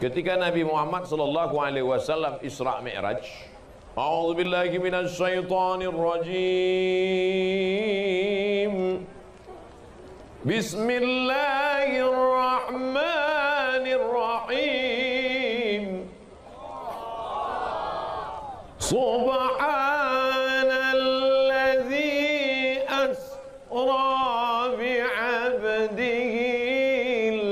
Ketika Nabi Muhammad sallallahu alaihi wasallam Isra Mi'raj, a'udzubillahi minasyaitonir rajim. Bismillahirrahmanirrahim. Subhanalladzi asra bi'abdihi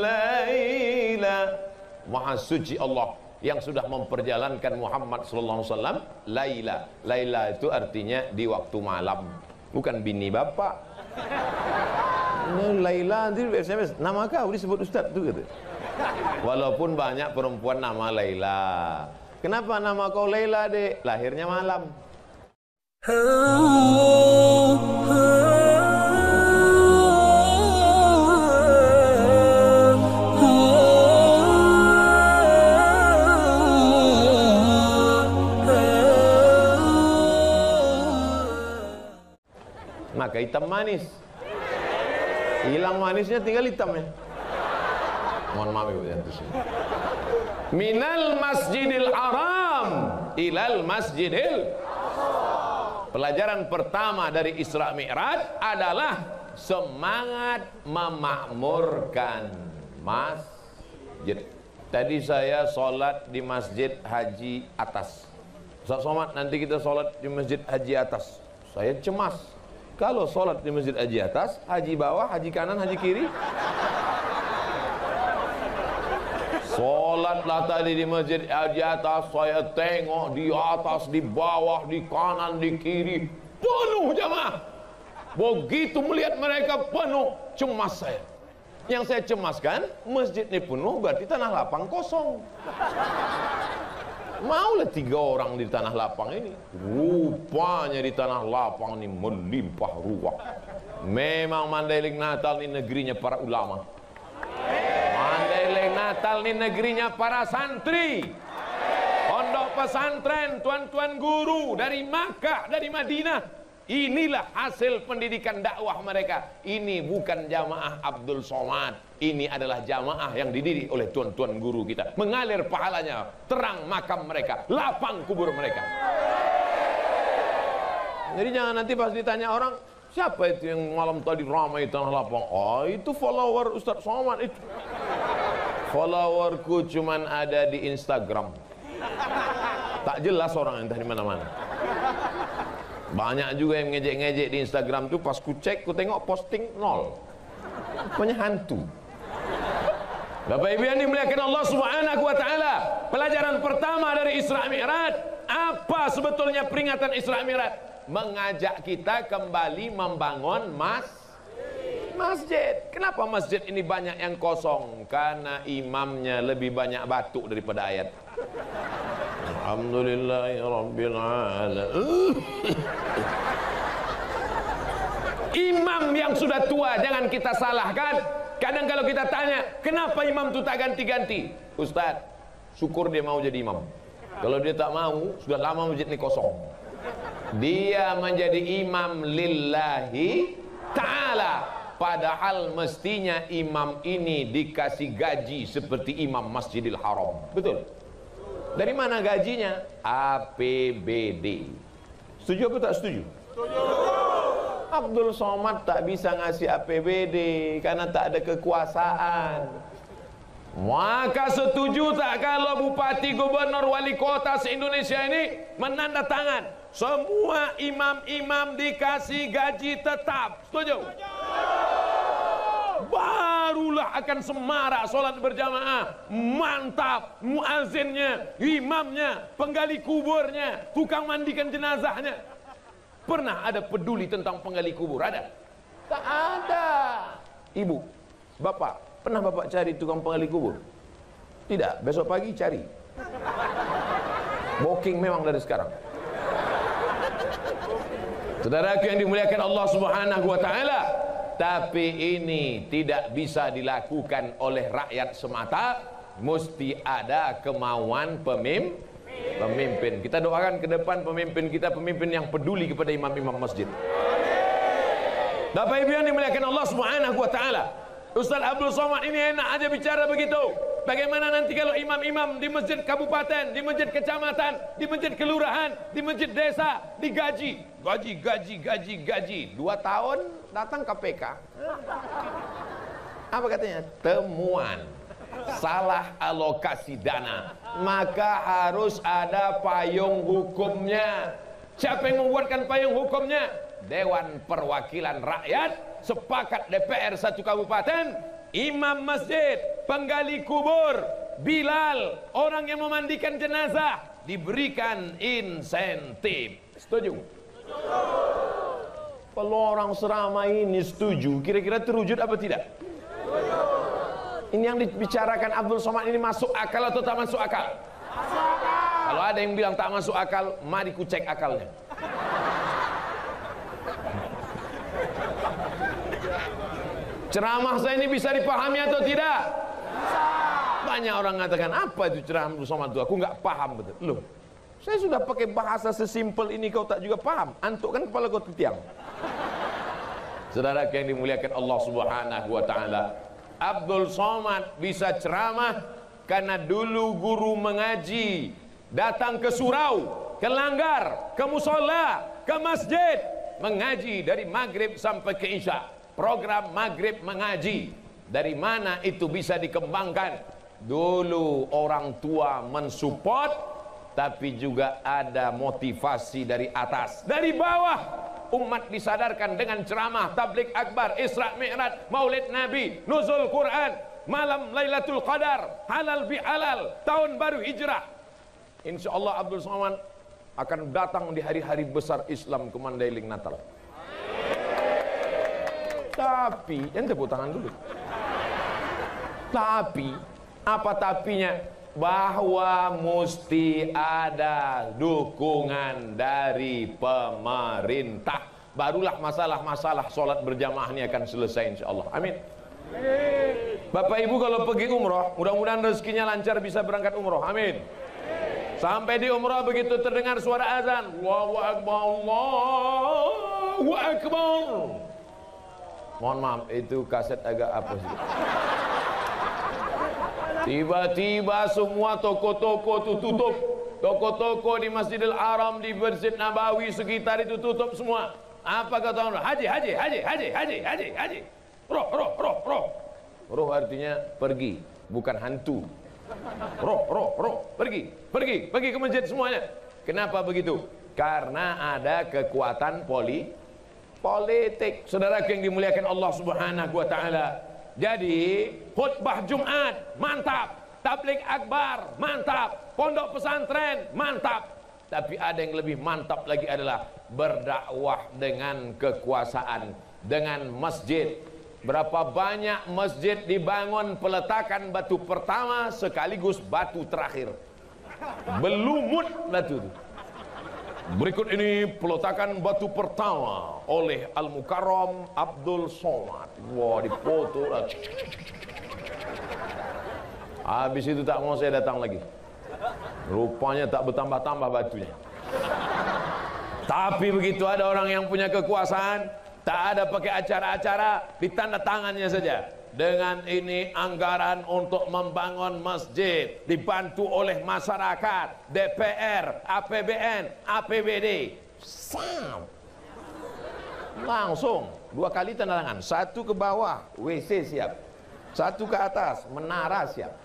laila. Maha suci Allah yang sudah memperjalankan Muhammad sallallahu alaihi wasallam laila. Laila itu artinya di waktu malam, bukan bini bapak. Laila itu SMS, nama kau disebut ustaz tu kata. Walaupun banyak perempuan nama Laila. Kenapa nama kau Laila, Dek? Lahirnya malam. Maka hitam manis. Hilang manisnya, tinggal hitamnya. Mohon maaf Ibu ya. Minal masjidil haram ilal masjidil. Pelajaran pertama dari Isra Mi'raj adalah semangat memakmurkan masjid. Tadi saya sholat di Masjid Haji Atas. Ustaz Somad, nanti kita sholat di Masjid Haji Atas. Saya cemas. Kalau sholat di Masjid Haji Atas, haji bawah, haji kanan, haji kiri. Sholatlah tadi di Masjid Haji Atas, saya tengok di atas, di bawah, di kanan, di kiri, penuh jamaah. Begitu melihat mereka penuh, cemas saya. Yang saya cemaskan, masjid ini penuh berarti tanah lapang kosong. Maulah 3 orang di tanah lapang ini. Rupanya di tanah lapang ini melimpah ruah. Memang Mandailing Natal ini negerinya para ulama. Mandailing Natal ini negerinya para santri. Pondok pesantren, tuan-tuan guru dari Makkah, dari Madinah. Inilah hasil pendidikan dakwah mereka. Ini bukan jamaah Abdul Somad. Ini adalah jamaah yang dididik oleh tuan-tuan guru kita. Mengalir pahalanya, terang makam mereka, lapang kubur mereka. Jadi jangan nanti pas ditanya orang, siapa itu yang malam tadi ramai tanah lapang? Oh, itu follower Ustaz Somad itu. Followerku cuman ada di Instagram. Tak jelas orang entah di mana-mana. Banyak juga yang ngejek-ngejek di Instagram tuh, pas ku cek, ku tengok posting 0. Pokoknya hantu. Bapak Ibu yang dimuliakan Allah Subhanahu wa taala, pelajaran pertama dari Isra Mi'raj, apa sebetulnya peringatan Isra Mi'raj? Mengajak kita kembali membangun masjid. Kenapa masjid ini banyak yang kosong? Karena imamnya lebih banyak batuk daripada ayat. Alhamdulillahirabbil alamin. Imam yang sudah tua jangan kita salahkan. Kadang kalau kita tanya, kenapa imam itu tak ganti-ganti? Ustaz, syukur dia mau jadi imam. Kalau dia tak mau, sudah lama masjid ini kosong. Dia menjadi imam lillahi ta'ala. Padahal mestinya imam ini dikasih gaji seperti imam Masjidil Haram. Betul? Dari mana gajinya? APBD. Setuju apa tak setuju? Setuju. Abdul Somad tak bisa ngasih APBD karena tak ada kekuasaan. Maka setuju tak kalau bupati, gubernur, wali kota se-Indonesia ini menandatangan semua imam-imam dikasih gaji tetap? Setuju? Barulah akan semarak sholat berjamaah. Mantap, muazzinnya, imamnya, penggali kuburnya, tukang mandikan jenazahnya. Pernah ada peduli tentang penggali kubur? Ada? Tak ada. Ibu, bapak, pernah bapak cari tukang penggali kubur? Tidak, besok pagi cari. Booking memang dari sekarang. Saudaraku yang dimuliakan Allah Subhanahu wa taala, tapi ini tidak bisa dilakukan oleh rakyat semata, mesti ada kemauan pemimpin. Kita doakan ke depan pemimpin kita, pemimpin yang peduli kepada imam-imam masjid. Bapak Ibu yang dimuliakan Allah Subhanahu wa taala, Ustaz Abdul Somad ini enak aja bicara begitu. Bagaimana nanti kalau imam-imam di masjid kabupaten, di masjid kecamatan, di masjid kelurahan, di masjid desa digaji, gaji. 2 tahun datang KPK. Apa katanya? Temuan salah alokasi dana, maka harus ada payung hukumnya. Siapa yang membuatkan payung hukumnya? Dewan Perwakilan Rakyat, sepakat DPR satu kabupaten, imam masjid, penggali kubur, Bilal, orang yang memandikan jenazah, diberikan insentif. Setuju? Kalau orang seramai ini setuju, kira-kira terwujud apa tidak? Ini yang dibicarakan Abdul Somad ini masuk akal atau tak masuk akal? Kalau ada yang bilang tak masuk akal, mari ku cek akalnya. Ceramah saya ini bisa dipahami atau tidak? Banyak orang mengatakan, apa itu ceramah Abdul Somad itu? Aku nggak paham betul. Loh, saya sudah pakai bahasa sesimpel ini kau tak juga paham. Antuk kan kepala kau tiang. Saudara yang dimuliakan Allah Subhanahu wa taala, Abdul Somad bisa ceramah karena dulu guru mengaji datang ke surau, ke langgar, ke musola, ke masjid, mengaji dari maghrib sampai ke isya. Program maghrib mengaji. Dari mana itu bisa dikembangkan? Dulu orang tua mensupport, tapi juga ada motivasi dari atas, dari bawah. Umat disadarkan dengan ceramah, tabligh akbar, Isra Mi'raj, Maulid Nabi, nuzul Quran, malam Lailatul Qadar, halal bihalal, tahun baru hijrah. Insya Allah Abdul Somad akan datang di hari-hari besar Islam ke Mandailing Natal. Tapi, yang tepuk tangan dulu. Tapi, apa tapinya? Bahwa mesti ada dukungan dari pemerintah. Barulah masalah-masalah sholat berjamaah ini akan selesai insya Allah. Amin. Bapak Ibu kalau pergi umroh, mudah-mudahan rezekinya lancar bisa berangkat umroh. Amin. Sampai di umroh begitu terdengar suara azan, Allahu Akbar, Allahu Akbar. Mohon maaf, itu kaset agak apa sih? Tiba-tiba semua toko-toko itu tutup. Toko-toko di Masjidil Haram, di Masjid Nabawi sekitar itu tutup semua. Apa kata orang? Haji. Roh. Roh artinya pergi, bukan hantu. Roh. Pergi ke masjid semuanya. Kenapa begitu? Karena ada kekuatan politik. Saudara yang dimuliakan Allah Subhanahu wa taala. Jadi khutbah Jumat mantap, tabligh akbar mantap, pondok pesantren mantap. Tapi ada yang lebih mantap lagi adalah berdakwah dengan kekuasaan, dengan masjid. Berapa banyak masjid dibangun, peletakan batu pertama sekaligus batu terakhir. Belumut batu. Berikut ini peletakan batu pertama oleh Al-Mukarram Abdul Somad. Wah, dipoto. Habis itu tak mau saya datang lagi. Rupanya tak bertambah-tambah batunya. Tapi begitu ada orang yang punya kekuasaan, tak ada pakai acara-acara, ditanda tangannya saja. Dengan ini anggaran untuk membangun masjid dibantu oleh masyarakat, DPR, APBN, APBD. Langsung 2 kali tanda tangan. 1 ke bawah, WC siap. 1 ke atas, menara siap.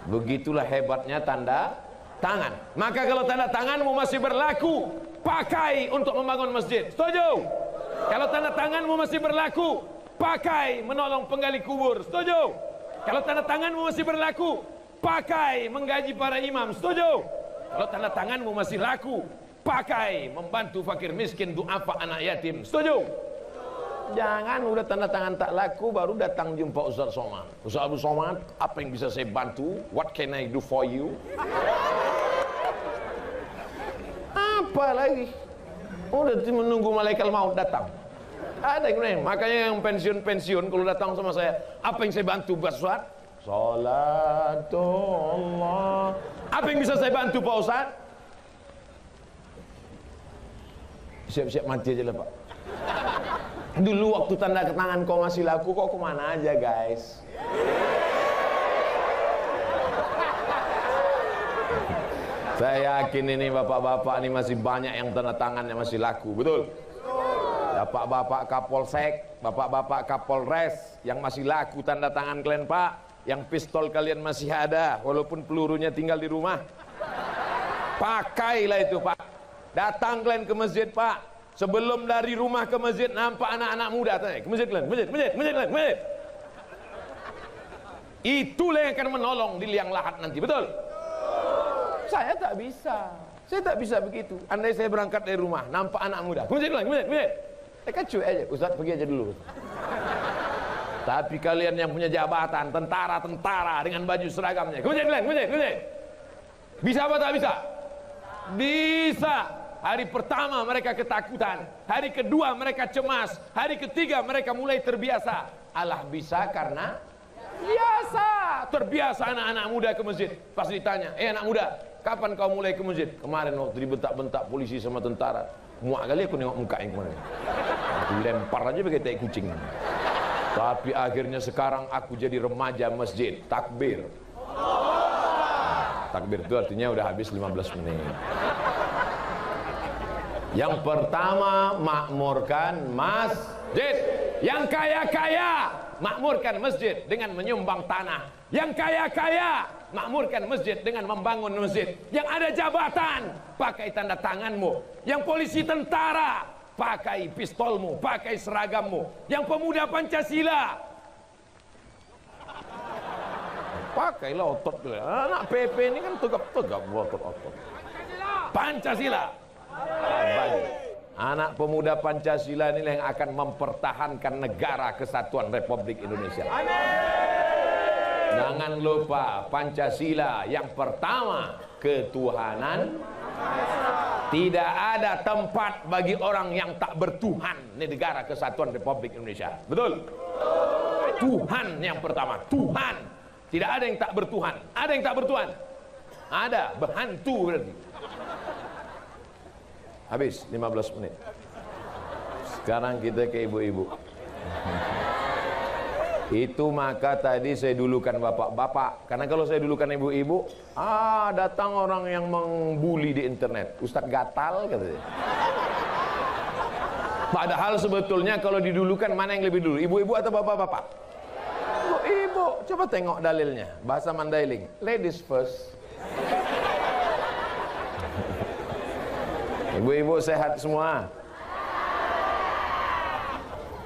Begitulah hebatnya tanda tangan. Maka kalau tanda tanganmu masih berlaku, pakai untuk membangun masjid. Setuju? Kalau tanda tanganmu masih berlaku, pakai menolong penggali kubur. Setuju? Kalau tanda tanganmu masih berlaku, pakai menggaji para imam. Setuju? Kalau tanda tanganmu masih laku, pakai membantu fakir miskin, duafa, anak yatim. Setuju? Jangan udah tanda tangan tak laku baru datang jumpa Ustaz Somad. Ustaz Abdul Somad, apa yang bisa saya bantu? What can I do for you? Apa lagi? Udah menunggu malaikat maut datang. Ada yang lain. Makanya yang pensiun kalau datang sama saya, apa yang saya bantu Pak Ustaz? Salatullah. Apa yang bisa saya bantu Pak Ustaz? Siap-siap mati aja lah Pak. Dulu waktu tanda tangan kau masih laku, kok kemana aja guys? Saya yakin ini bapak-bapak ini masih banyak yang tanda tangannya masih laku, betul? Bapak-bapak Kapolsek, bapak-bapak Kapolres yang masih laku tanda tangan kalian Pak, yang pistol kalian masih ada walaupun pelurunya tinggal di rumah. Pakailah itu Pak. Datang kalian ke masjid Pak. Sebelum dari rumah ke masjid nampak anak-anak muda tanya, ke masjid kalian, masjid. Itulah yang akan menolong di liang lahat nanti, betul? Saya tak bisa. Saya tak bisa begitu. Andai saya berangkat dari rumah, nampak anak muda, ke masjid kalian, masjid. Mereka cuek aja, Ustaz pergi aja dulu. Tapi kalian yang punya jabatan, tentara dengan baju seragamnya, ke masjid kalian, masjid. Bisa apa tak bisa? Bisa. Hari pertama mereka ketakutan, hari kedua mereka cemas, hari ketiga mereka mulai terbiasa. Allah bisa karena biasa. Terbiasa anak-anak muda ke masjid. Pas ditanya, anak muda, kapan kau mulai ke masjid? Kemarin waktu dibentak-bentak polisi sama tentara. Muak kali aku nengok muka yang kemarin. Aku lempar aja pakai tai kucing. Tapi akhirnya sekarang aku jadi remaja masjid. Takbir. Takbir itu artinya udah habis 15 menit. Yang pertama, makmurkan masjid. Yang kaya-kaya, makmurkan masjid dengan menyumbang tanah. Yang kaya-kaya, makmurkan masjid dengan membangun masjid. Yang ada jabatan, pakai tanda tanganmu. Yang polisi tentara, pakai pistolmu, pakai seragammu. Yang pemuda Pancasila, pakailah otot. Anak PP ini kan tegap-tegap otot-otot. Pancasila. Anak pemuda Pancasila inilah yang akan mempertahankan negara kesatuan Republik Indonesia. Jangan lupa Pancasila yang pertama, ketuhanan. Tidak ada tempat bagi orang yang tak bertuhan di negara kesatuan Republik Indonesia. Betul? Tuhan yang pertama, Tuhan. Tidak ada yang tak bertuhan. Ada yang tak bertuhan? Ada, berhantu berarti. Habis 15 menit. Sekarang kita ke ibu-ibu. Itu maka tadi saya dulukan bapak-bapak. Karena kalau saya dulukan ibu-ibu, datang orang yang membuli di internet. Ustadz gatal katanya. Padahal sebetulnya kalau didulukan mana yang lebih dulu? Ibu-ibu atau bapak-bapak? Ibu-ibu. Coba tengok dalilnya. Bahasa Mandailing. Ladies first. Ibu-ibu sehat semua.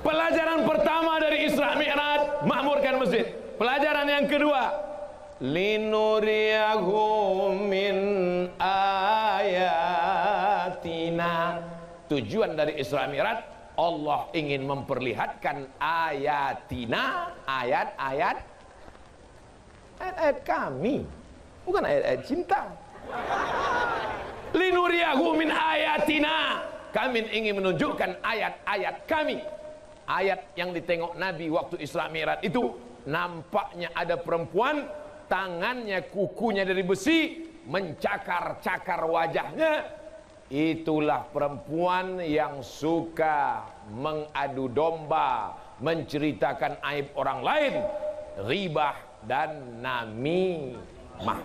Pelajaran pertama dari Isra Mi'raj, makmurkan masjid. Pelajaran yang kedua, linuriyahum min ayatina. Tujuan dari Isra Mi'raj, Allah ingin memperlihatkan ayatina, ayat-ayat kami, bukan ayat-ayat cinta. Linuriyahu min ayatina. Kami ingin menunjukkan ayat-ayat kami. Ayat yang ditengok Nabi waktu Isra Mi'raj itu, nampaknya ada perempuan, tangannya kukunya dari besi, mencakar-cakar wajahnya. Itulah perempuan yang suka mengadu domba, menceritakan aib orang lain, ribah dan namimah.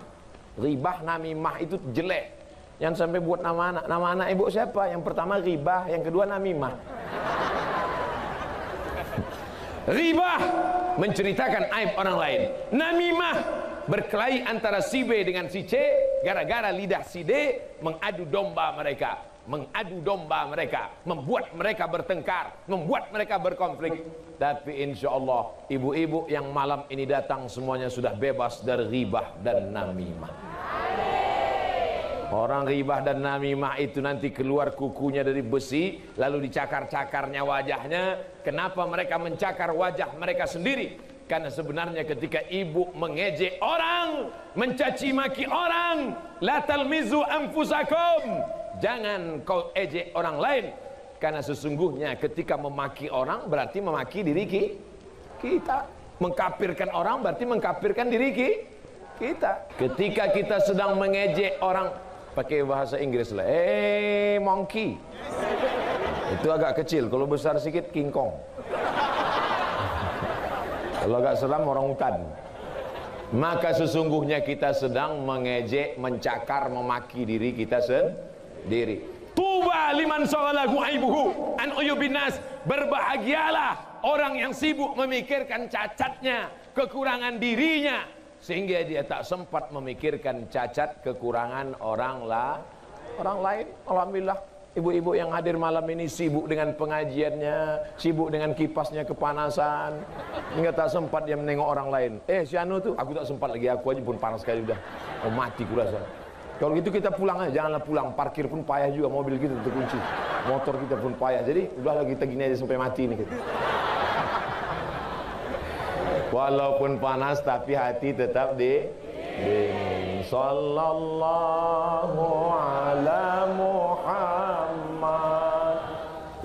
Ribah namimah itu jelek. Yang sampai buat nama anak ibu siapa? Yang pertama ribah, yang kedua namimah. Ribah menceritakan aib orang lain. Namimah berkelahi antara si B dengan si C gara-gara lidah si D mengadu domba mereka. Mengadu domba mereka, membuat mereka bertengkar, membuat mereka berkonflik. Tapi insya Allah ibu-ibu yang malam ini datang semuanya sudah bebas dari ribah dan namimah. Orang ribah dan namimah itu nanti keluar kukunya dari besi, lalu dicakar-cakarnya wajahnya. Kenapa mereka mencakar wajah mereka sendiri? Karena sebenarnya ketika ibu mengejek orang, mencaci maki orang, la talmizu anfusakum, jangan kau ejek orang lain. Karena sesungguhnya ketika memaki orang berarti memaki diri kita. Mengkafirkan orang berarti mengkafirkan diri kita. Ketika kita sedang mengejek orang, pakai bahasa Inggris lah, monkey. Itu agak kecil, kalau besar sedikit King Kong. Kalau agak seram orang hutan. maka sesungguhnya kita sedang mengejek, mencakar, memaki diri kita sendiri. Tuba liman shaghalahu aibuhu an uyubin nas. Berbahagialah orang yang sibuk memikirkan cacatnya, kekurangan dirinya, sehingga dia tak sempat memikirkan cacat kekurangan orang lain. Alhamdulillah, ibu-ibu yang hadir malam ini sibuk dengan pengajiannya, sibuk dengan kipasnya kepanasan, hingga tak sempat dia menengok orang lain. Si Anu tuh, aku tak sempat lagi, aku aja pun panas sekali udah. Oh, mati kurasa. Kalau gitu kita pulang aja, janganlah pulang. Parkir pun payah juga, mobil kita terkunci, motor kita pun payah. Jadi udahlah kita gini aja sampai mati nih kita. Walaupun panas tapi hati tetap dingin. Sallallahu ala Muhammad.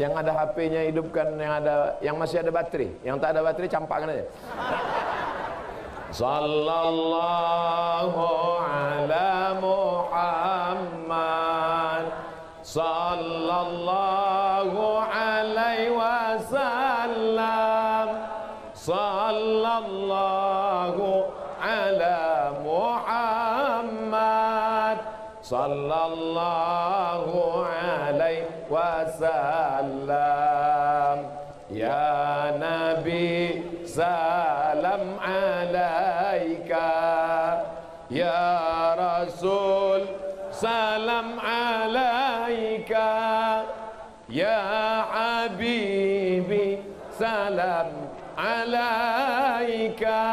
Yang ada HP-nya hidupkan, yang masih ada baterai. Yang tak ada baterai campakkan aja. Sallallahu ala Muhammad. Sallallahu alaihi wasallam. Sallallahu ala Muhammad. Sallallahu alaihi wasallam. Ya Nabi salam alaika, ya Rasul salam alaika, ya Habibi salam alaika,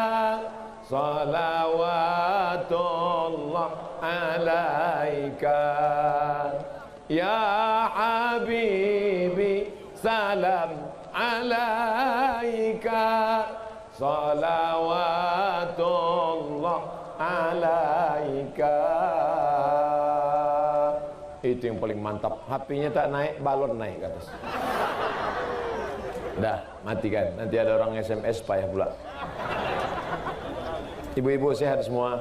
salawatullah alaika, ya Habibi salam alaika, salawatullah alaika. Itu yang paling mantap. HP-nya tak naik, balon naik ke atas. Dah, matikan. Nanti ada orang SMS payah pula. Ibu-ibu sehat semua?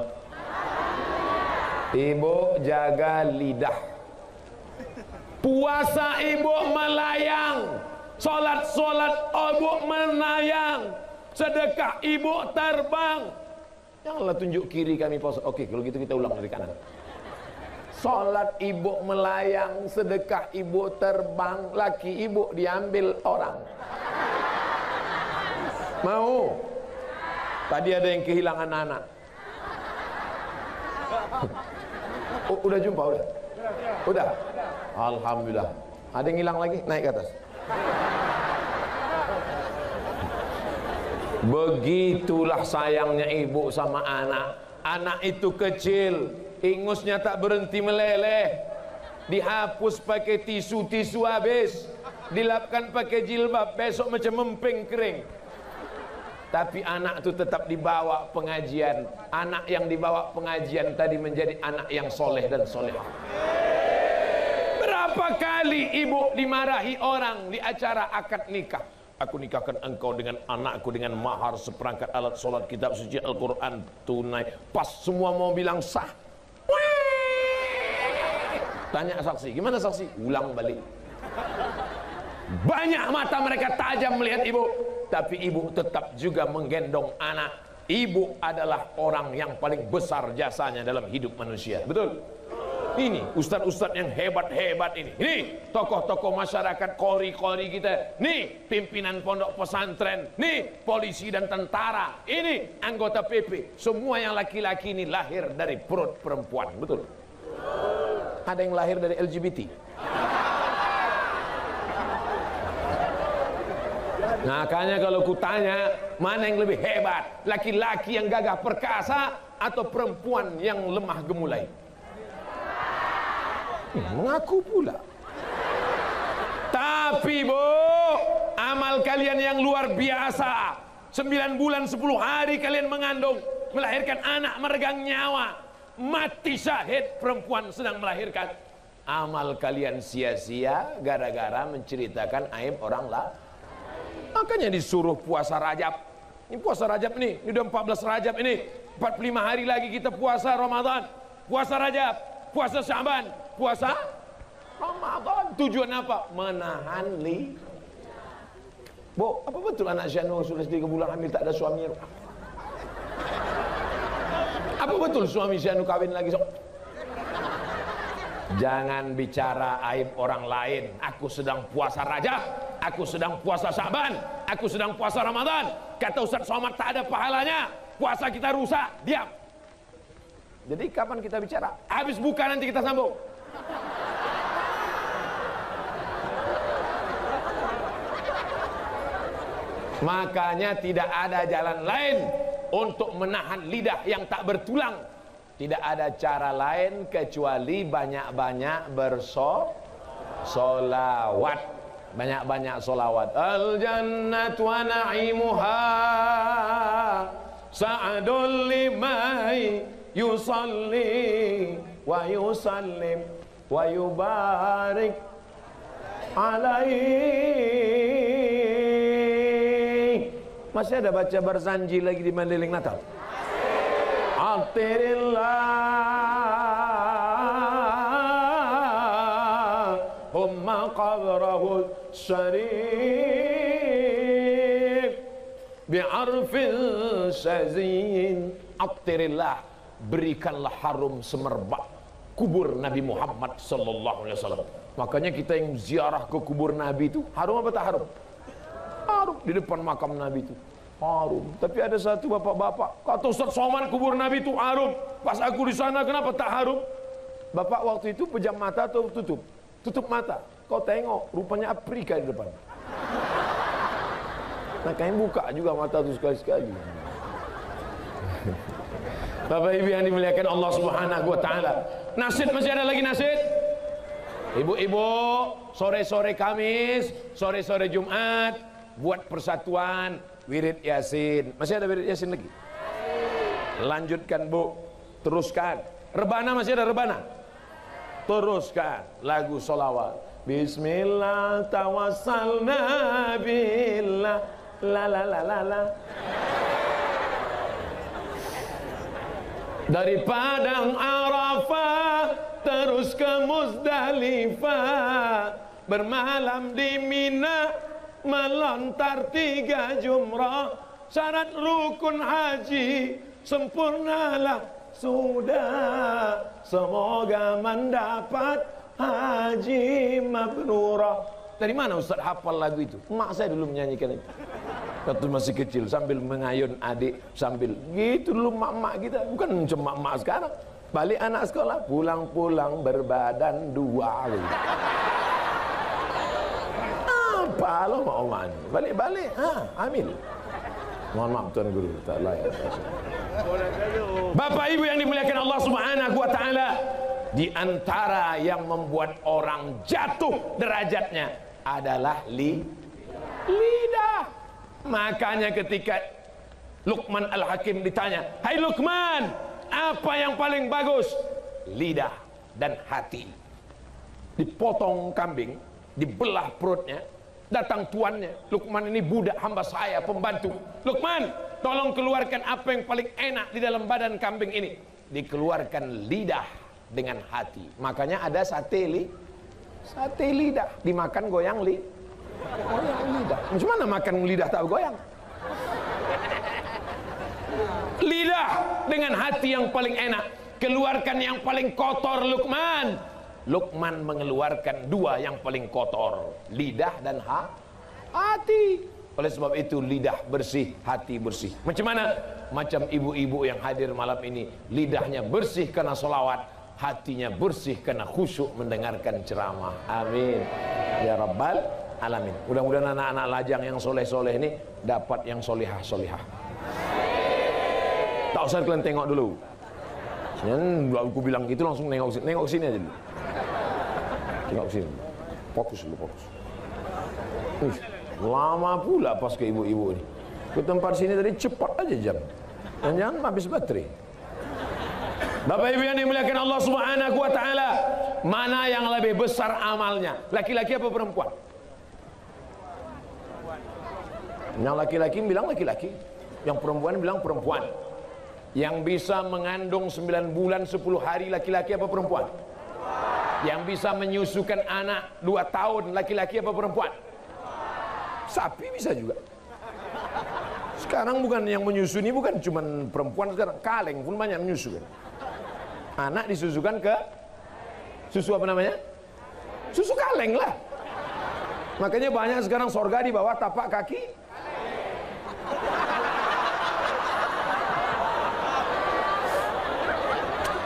Ibu jaga lidah. Puasa ibu melayang. Solat ibu menayang, sedekah ibu terbang. Janganlah tunjuk kiri kami puasa. Oke, kalau gitu kita ulang dari kanan. Solat ibu melayang, sedekah ibu terbang, laki ibu diambil orang. Mau? Tadi ada yang kehilangan anak. Oh, udah jumpa udah? Udah? Alhamdulillah. Ada yang hilang lagi? Naik ke atas. Begitulah sayangnya ibu sama anak. Anak itu kecil, ingusnya tak berhenti meleleh, dihapus pakai tisu habis, dilapkan pakai jilbab, besok macam memping kering. Tapi anak itu tetap dibawa pengajian. Anak yang dibawa pengajian tadi menjadi anak yang soleh dan solehah. Berapa kali ibu dimarahi orang di acara akad nikah? Aku nikahkan engkau dengan anakku dengan mahar seperangkat alat solat, kitab suci Al-Quran tunai. Pas semua mau bilang sah, tanya saksi, gimana saksi? Ulang balik. Banyak mata mereka tajam melihat ibu, tapi ibu tetap juga menggendong anak. Ibu adalah orang yang paling besar jasanya dalam hidup manusia. Betul? Ini ustadz-ustadz yang hebat-hebat ini tokoh-tokoh masyarakat, kori-kori kita, nih pimpinan pondok pesantren, nih polisi dan tentara, ini anggota PP, semua yang laki-laki ini lahir dari perut perempuan. Betul? Ada yang lahir dari LGBT. Makanya kalau kutanya, mana yang lebih hebat, laki-laki yang gagah perkasa atau perempuan yang lemah gemulai? Mengaku pula. Tapi bu, amal kalian yang luar biasa. 9 bulan 10 hari kalian mengandung, melahirkan anak meregang nyawa, mati syahid perempuan sedang melahirkan. Amal kalian sia-sia gara-gara menceritakan aib orang lah. Makanya disuruh puasa Rajab. Ini puasa Rajab ini udah 14 Rajab ini, 45 hari lagi kita puasa Ramadan. Puasa Rajab, puasa Syaban, puasa Ramadan. Tujuan apa? Menahan li. Bu, apa betul anak Syanu sudah 3 bulan hamil tak ada suaminya? Apa betul suami si anu kawin lagi sok? Jangan bicara aib orang lain. Aku sedang puasa Rajab, aku sedang puasa Syaban, aku sedang puasa Ramadan. Kata Ustaz Somad tak ada pahalanya, puasa kita rusak. Diam. Jadi kapan kita bicara? Habis buka nanti kita sambung. Makanya tidak ada jalan lain untuk menahan lidah yang tak bertulang. Tidak ada cara lain kecuali banyak-banyak bersolawat. Banyak-banyak solawat. Al jannatu wa na'imuha sa'adul limai yusalli wa yusallim wa yubarik alaihi. Masih ada baca berzanji lagi di Mandailing Natal? Allahumma qabrahu syarif bi'arfil syazin. Attirillah, berikanlah harum semerbak kubur Nabi Muhammad sallallahu alaihi wasallam. Makanya kita yang ziarah ke kubur Nabi itu harum apa tak harum? Harum. Di depan makam Nabi itu harum. Tapi ada satu bapak-bapak kata Ustaz Somad kubur Nabi itu harum. Pas aku di sana kenapa tak harum? Bapak waktu itu pejam mata atau tutup? Tutup mata. Kau tengok rupanya Afrika di depan. Nah kayaknya buka juga mata itu sekali-sekali. Bapak Ibu yang dimuliakan Allah Subhanahu wa taala. Nasid masih ada lagi nasid? Ibu-ibu, sore-sore Kamis, sore-sore Jumat, buat persatuan wirid Yasin. Masih ada wirid Yasin lagi? Lanjutkan Bu, teruskan. Rebana masih ada rebana? Teruskan lagu solawat. Bismillah tawassalna billah la la la la la. Dari Padang Arafah terus ke Muzdalifah, bermalam di Mina, melontar 3 jumrah. Syarat rukun haji sempurnalah sudah, semoga mendapat haji mabrurah. Dari mana Ustaz hafal lagu itu? Mak saya dulu menyanyikan itu waktu masih kecil, sambil mengayun adik, sambil gitu dulu mak-mak kita. Bukan cuma mak sekarang. Balik anak sekolah, pulang-pulang berbadan 2 gitu. Apa lo mau oman? Balik-balik, ambil. Mohon maaf Tuan Guru, tak layak. Bapak Ibu yang dimuliakan Allah Subhanahu wa taala, di antara yang membuat orang jatuh derajatnya adalah lidah. Makanya ketika Luqman Al-Hakim ditanya, "Hai Luqman, apa yang paling bagus?" Lidah dan hati. Dipotong kambing, dibelah perutnya, datang tuannya, "Luqman, ini budak hamba saya, pembantu. Luqman, tolong keluarkan apa yang paling enak di dalam badan kambing ini." Dikeluarkan lidah dengan hati. Makanya ada sate lidah, dimakan goyang lidah. Macam mana makan lidah tak goyang? Lidah dengan hati yang paling enak, keluarkan yang paling kotor Luqman. Luqman mengeluarkan 2 yang paling kotor, lidah dan hati. Oleh sebab itu lidah bersih, hati bersih. Macam mana? Macam ibu-ibu yang hadir malam ini, lidahnya bersih karena solawat, hatinya bersih karena khusyuk mendengarkan ceramah. Amin ya rabbal alamin. Mudah-mudahan anak-anak lajang yang soleh-soleh ini dapat yang solihah-solihah. Tak usah kalian tengok dulu. Aku bilang gitu langsung nengok sini aja dulu. Tengok sini. Fokus dulu, fokus. Lama pula pas ke ibu-ibu ini. Ke tempat sini tadi cepat aja jam. Dan jangan habis baterai. Bapak Ibu yang dimuliakan Allah Subhanahu wa taala, mana yang lebih besar amalnya? Laki-laki apa perempuan? Yang laki-laki bilang laki-laki, yang perempuan bilang perempuan. Yang bisa mengandung 9 bulan 10 hari laki-laki apa perempuan? Yang bisa menyusukan anak 2 tahun laki-laki apa perempuan? Sapi bisa juga. Sekarang bukan yang menyusu ini bukan cuma perempuan, sekarang kaleng pun banyak menyusu kan. Anak disusukan ke susu apa namanya? Susu kaleng lah. Makanya banyak sekarang sorga di bawah tapak kaki.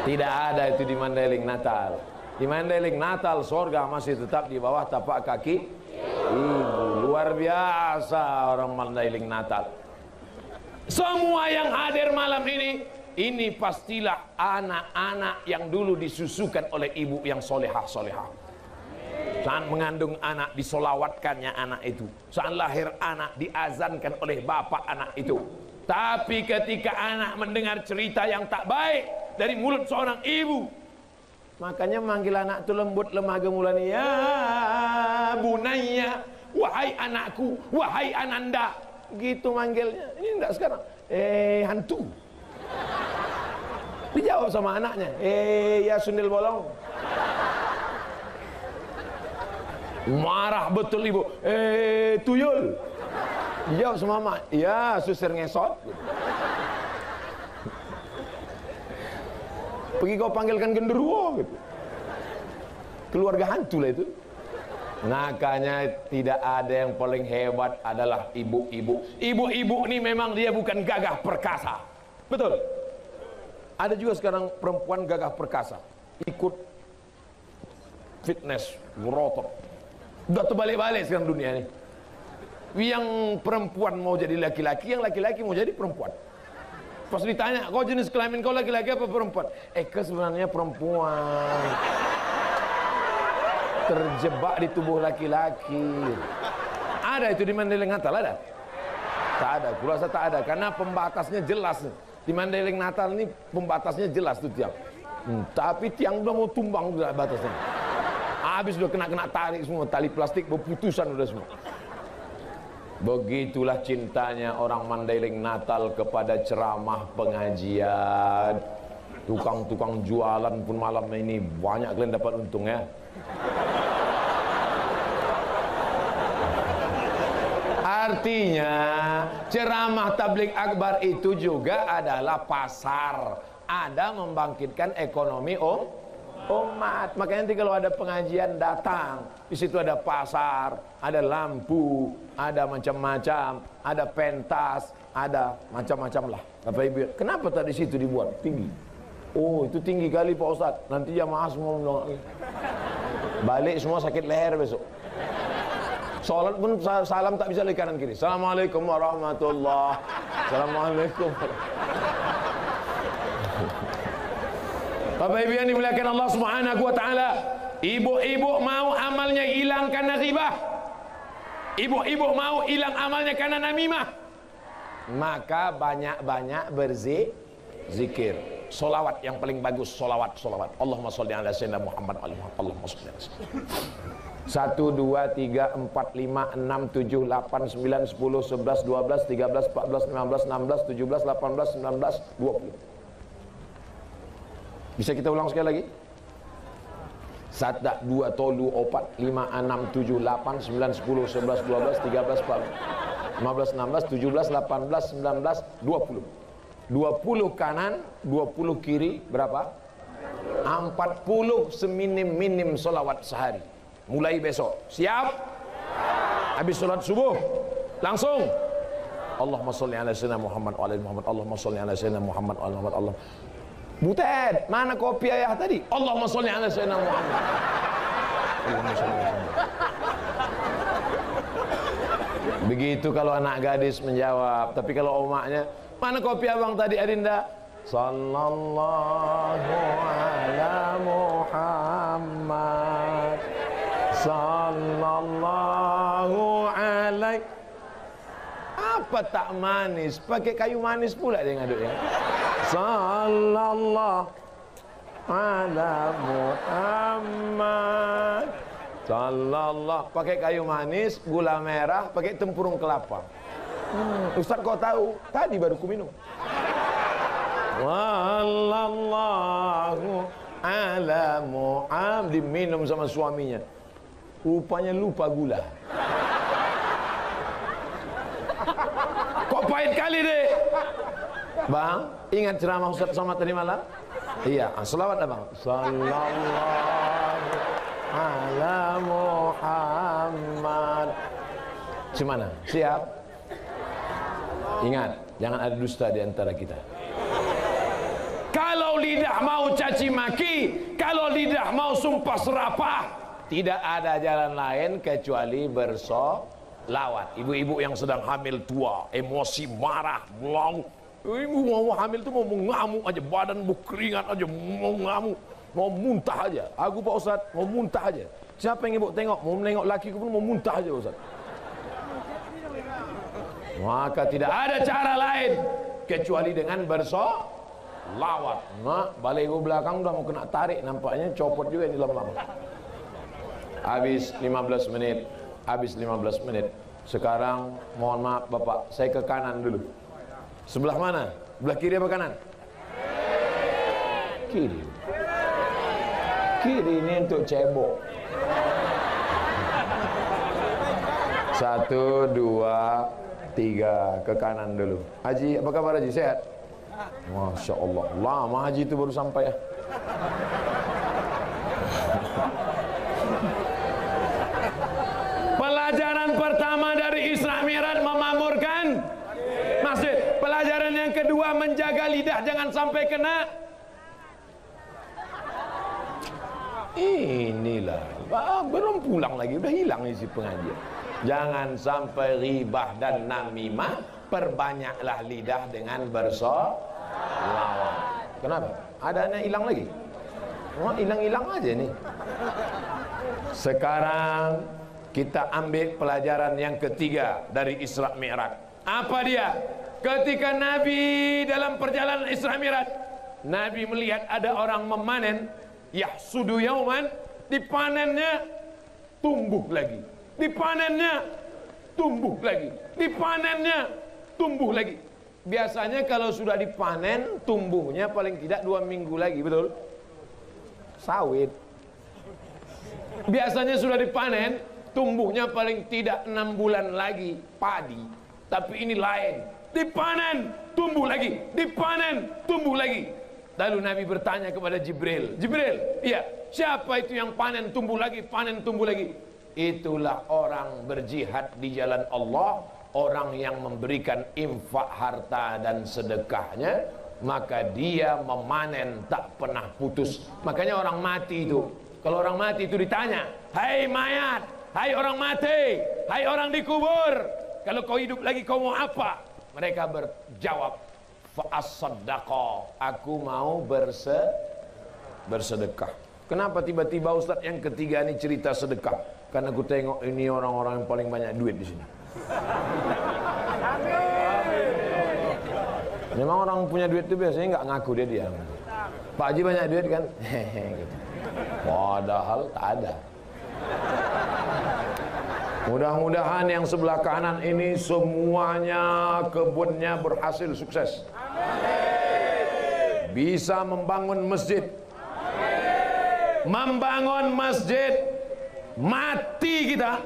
Tidak ada itu di Mandailing Natal. Di Mandailing Natal sorga masih tetap di bawah tapak kaki ibu. Luar biasa orang Mandailing Natal. Semua yang hadir malam ini pastilah anak-anak yang dulu disusukan oleh ibu yang solehah-solehah. Saat mengandung anak disolawatkannya anak itu. Saat lahir anak diazankan oleh bapak anak itu. Tapi ketika anak mendengar cerita yang tak baik dari mulut seorang ibu, makanya manggil anak itu lembut lemah gemulan, ya bunayya, wahai anakku, wahai ananda, gitu manggilnya. Ini enggak sekarang, hantu. Dijawab sama anaknya, ya sundel bolong. Marah betul ibu, tuyul. Dijawab sama mama, ya susir ngesot. Pergi kau panggilkan genderuwo gitu. Keluarga hantu lah itu. Makanya tidak ada yang paling hebat adalah ibu-ibu. Ibu-ibu ini memang dia bukan gagah perkasa. Betul. Ada juga sekarang perempuan gagah perkasa, ikut fitness, berotot. Udah terbalik-balik sekarang dunia ini. Yang perempuan mau jadi laki-laki, yang laki-laki mau jadi perempuan. Pas ditanya, kau jenis kelamin kau laki-laki apa perempuan? Sebenarnya perempuan. Terjebak di tubuh laki-laki. Ada itu di Mandailing Natal, ada? Tak ada, kurasa tak ada. Karena pembatasnya jelas. Di Mandailing Natal ini pembatasnya jelas tuh tiang. Tapi tiang udah mau tumbang udah batasnya. Habis udah kena tarik semua, tali plastik berputusan udah semua. Begitulah cintanya orang Mandailing Natal kepada ceramah pengajian. Tukang-tukang jualan pun malam ini banyak kalian dapat untung ya. Artinya ceramah tabligh akbar itu juga adalah pasar. Ada membangkitkan ekonomi umat. Makanya nanti kalau ada pengajian datang, di situ ada pasar, ada lampu, ada macam-macam, ada pentas, ada macam-macam lah. Bapak Ibu, kenapa tadi situ dibuat tinggi? Oh, itu tinggi kali Pak Ustadz. Nanti jamaah semua menolak. Balik semua sakit leher besok. Salat pun salam tak bisa dari kanan kiri. Assalamualaikum warahmatullahi wabarakatuh. Assalamualaikum. Bapak Ibu yang dimuliakan Allah Subhanahu wa taala, ibu-ibu mau amalnya hilang karena ghibah. Ibu-ibu mau hilang amalnya karena namimah. Maka banyak-banyak berzikir. Solawat yang paling bagus, solawat. Allahumma sholli ala sayyidina Muhammad wa ala Muhammad. Allahumma sholli ala sayyidina 1, 2, 3, 4, 5, 6, 7, 8, 9, 10, 11, 12, 13, 14, 15, 16, 17, 18, 19, 20. Bisa kita ulang sekali lagi? 1, 2, 3, 4, 5, 6, 7, 8, 9, 10, 11, 12, 13, 14, 15, 16, 17, 18, 19, 20. 20 kanan, 20 kiri, berapa? 40 seminim-minim solawat sehari. Mulai besok. Siap? Habis sholat subuh, langsung Allahumma sholli ala sayyidina Muhammad wa ala Muhammad. Allahumma sholli ala sayyidina Muhammad wa ala Muhammad. Allah. Butet, mana kopi ayah tadi? Allahumma sholli ala sayyidina Muhammad. Allahumma sholli ala sayyidina. Begitu kalau anak gadis menjawab. Tapi kalau omaknya, mana kopi abang tadi Adinda? Sallallahu ala Muhammad. Sallallahu alaihi. Apa tak manis? Pakai kayu manis pula dia ngaduk ya. Sallallahu ala Muhammad. Sallallahu. Pakai kayu manis, gula merah, pakai tempurung kelapa. Ustaz kau tahu? Tadi baru ku minum. Wallallahu ala Muhammad. Diminum sama suaminya. Rupanya lupa gula. Kok pahit kali deh. Bang, ingat ceramah Ustaz Somad tadi malam? Iya, selawat Bang. Sallallahu ala Muhammad. Gimana? Siap? Ingat, jangan ada dusta di antara kita. Kalau lidah mau caci maki, kalau lidah mau sumpah serapah, tidak ada jalan lain kecuali bersolawat. Ibu-ibu yang sedang hamil tua, emosi, marah, melau. Ibu mau hamil tuh mau mengamuk aja, badan berkeringat aja, mau ngamuk, mau muntah aja. Aku Pak Ustaz mau muntah aja. Siapa yang ibu tengok? Mau menengok laki pun mau muntah aja Ustaz. Maka tidak ada cara lain kecuali dengan bersolawat. Nah, balik ibu belakang udah mau kena tarik, nampaknya copot juga di lama-lama. Habis 15 menit, habis 15 menit. Sekarang mohon maaf Bapak, saya ke kanan dulu. Sebelah mana? Sebelah kiri apa kanan? Kiri. Kiri ini untuk cebok. 1, 2, 3 ke kanan dulu. Haji, apa kabar Haji? Sehat? Masya Allah. Lama Haji itu baru sampai ya. Pelajaran pertama dari Isra Mi'raj memamurkan masjid. Pelajaran yang kedua menjaga lidah jangan sampai kena. Inilah belum pulang lagi udah hilang isi pengajian. Jangan sampai ribah dan namimah. Perbanyaklah lidah dengan bersolawat. Kenapa? Adanya hilang lagi. Wah, hilang-hilang aja nih. Sekarang kita ambil pelajaran yang ketiga dari Isra Mi'raj. Apa dia? Ketika Nabi dalam perjalanan Isra Mi'raj, Nabi melihat ada orang memanen, yahsudu yauman, dipanennya tumbuh lagi, dipanennya tumbuh lagi, dipanennya tumbuh lagi. Biasanya kalau sudah dipanen, tumbuhnya paling tidak 2 minggu lagi, betul? Sawit. Biasanya sudah dipanen, tumbuhnya paling tidak 6 bulan lagi, padi. Tapi ini lain. Dipanen, tumbuh lagi, dipanen, tumbuh lagi. Lalu Nabi bertanya kepada Jibril, Jibril, iya, siapa itu yang panen tumbuh lagi, panen tumbuh lagi? Itulah orang berjihad di jalan Allah, orang yang memberikan infak harta dan sedekahnya, maka dia memanen tak pernah putus. Makanya orang mati itu, kalau orang mati itu ditanya, hai mayat, hai orang mati, hai orang dikubur, kalau kau hidup lagi kau mau apa? Mereka berjawab, fa'as-saddaqa, aku mau bersedekah. Kenapa tiba-tiba Ustadz yang ketiga ini cerita sedekah? Karena aku tengok ini orang-orang yang paling banyak duit di sini. Memang orang punya duit itu biasanya nggak ngaku dia. Pak Haji banyak duit kan? Gitu. Padahal tak ada. Mudah-mudahan yang sebelah kanan ini semuanya kebunnya berhasil sukses. Amin. Bisa membangun masjid. Amin. Membangun masjid, mati kita.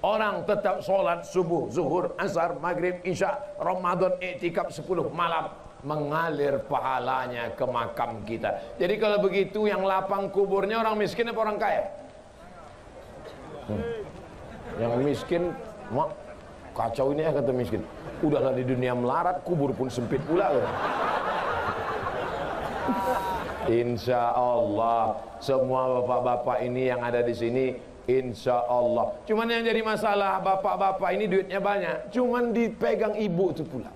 Orang tetap sholat subuh, zuhur, asar, maghrib, isya, Ramadan, iktikaf 10 malam. Mengalir pahalanya ke makam kita. Jadi kalau begitu yang lapang kuburnya orang miskin apa orang kaya? Yang miskin, mak kacau ini ya kata miskin. Udahlah di dunia melarat, kubur pun sempit pula. Insya Allah semua bapak-bapak ini yang ada di sini, insya Allah. Cuman yang jadi masalah bapak-bapak ini duitnya banyak, cuman dipegang ibu itu pula.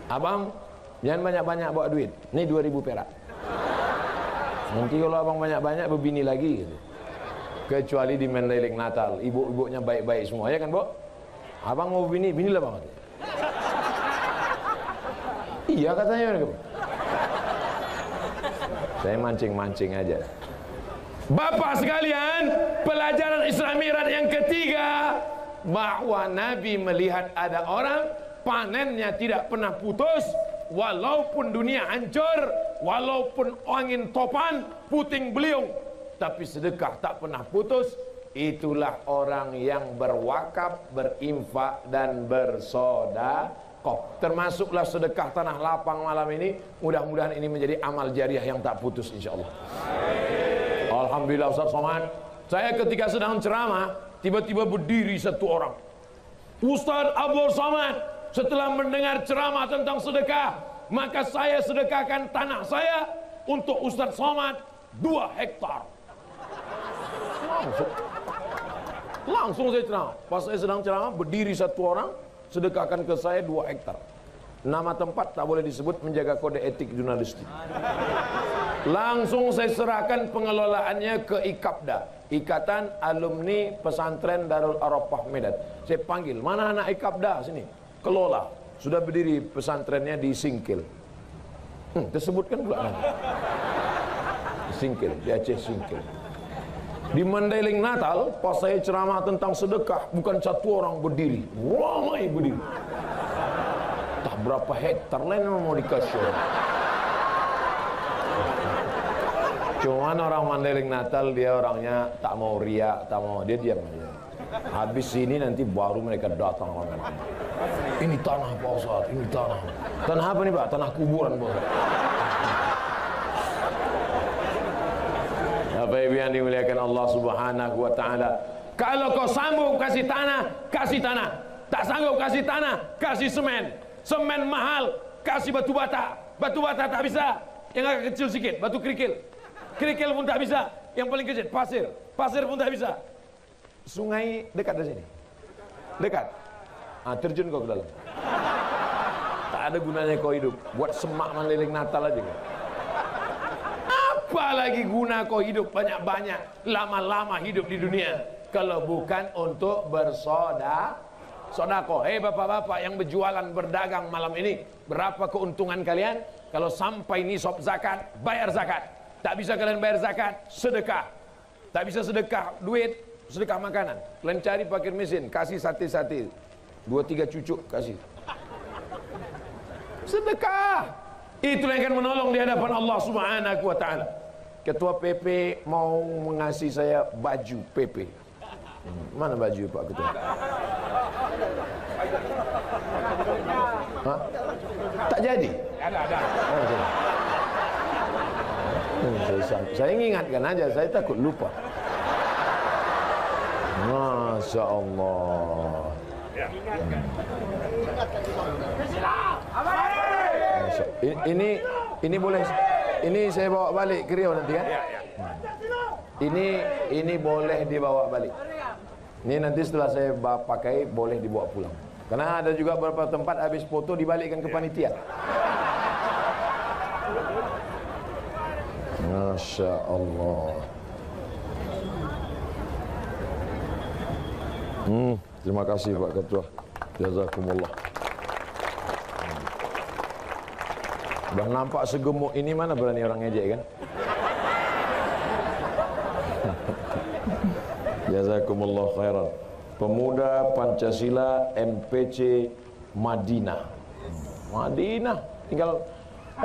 Abang, jangan banyak-banyak bawa duit. Ini 2.000 perak. Nanti kalau abang banyak-banyak berbini lagi gitu. Kecuali di Mandailing Natal, ibu-ibunya baik-baik semua, ya kan, Bu? Abang mau binilah bang. Iya katanya, Bu. Saya mancing-mancing aja. Bapak sekalian, pelajaran Isra Mi'raj yang ketiga, bahwa Nabi melihat ada orang panennya tidak pernah putus, walaupun dunia hancur, walaupun angin topan, puting beliung, tapi sedekah tak pernah putus. itulah orang yang berwakaf, berinfak dan bersedekah. Termasuklah sedekah tanah lapang malam ini. Mudah-mudahan ini menjadi amal jariah yang tak putus insyaallah. Alhamdulillah Ustaz Somad. Saya ketika sedang ceramah, tiba-tiba berdiri satu orang. Ustaz Abdul Somad, setelah mendengar ceramah tentang sedekah, maka saya sedekahkan tanah saya untuk Ustaz Somad 2 hektar. Langsung saya ceramah. Pas saya sedang ceramah, berdiri satu orang, sedekahkan ke saya 2 hektar. Nama tempat tak boleh disebut, menjaga kode etik jurnalistik. Langsung saya serahkan pengelolaannya ke IKAPDA, Ikatan Alumni Pesantren Darul Arafah Medan. Saya panggil, mana anak IKAPDA sini? Kelola. Sudah berdiri pesantrennya di Singkil. Tersebutkan pula kan? Singkil, di Aceh Singkil. Di Mandailing Natal, pas saya ceramah tentang sedekah, bukan satu orang berdiri, ramai berdiri. Tak berapa hektar lain yang mau dikasih. Cuman orang Mandailing Natal, dia orangnya tak mau riak, tak mau, dia diam aja. Habis ini nanti baru mereka datang orang. Ini tanah Pak Ustaz, ini tanah. Tanah apa nih Pak? Tanah kuburan Pak Ustaz. Bapak Ibu yang dimuliakan Allah Subhanahu wa taala. Kalau kau sanggup kasih tanah, kasih tanah. Tak sanggup kasih tanah, kasih semen. Semen mahal, kasih batu bata. Batu bata tak bisa, yang agak kecil sedikit, batu kerikil. Kerikil pun tak bisa, yang paling kecil pasir. Pasir pun tak bisa. Sungai dekat dari sini. Dekat. Terjun kau ke dalam. Tak ada gunanya kau hidup. Buat semak Mandailing Natal aja kau. Apa lagi guna kau hidup banyak-banyak, lama-lama hidup di dunia, kalau bukan untuk bersedekah. Hei bapak-bapak yang berjualan, berdagang malam ini, berapa keuntungan kalian? Kalau sampai nisab zakat, bayar zakat. Tak bisa kalian bayar zakat, sedekah. Tak bisa sedekah duit, sedekah makanan. Kalian cari fakir miskin, kasih sate-sate, 2-3 cucuk kasih. Sedekah. Itulah yang akan menolong di hadapan Allah Subhanahu wa taala. Ketua PP mau mengasih saya baju PP. Mana baju Pak Ketua? Hah? Tak jadi? Ada. Saya ingatkan aja, saya takut lupa. Masya Allah. Ini boleh, ini saya bawa balik ke Riau nanti kan? Ini boleh dibawa balik. Ini nanti setelah saya pakai boleh dibawa pulang. Karena ada juga beberapa tempat habis foto dibalikkan ke panitia. Masya Allah. Terima kasih Pak Ketua. Jazakumullah. Udah nampak segemuk ini, mana berani orang ngejek kan? Jazakumullah khairan. Pemuda Pancasila MPC Madinah. Madinah, tinggal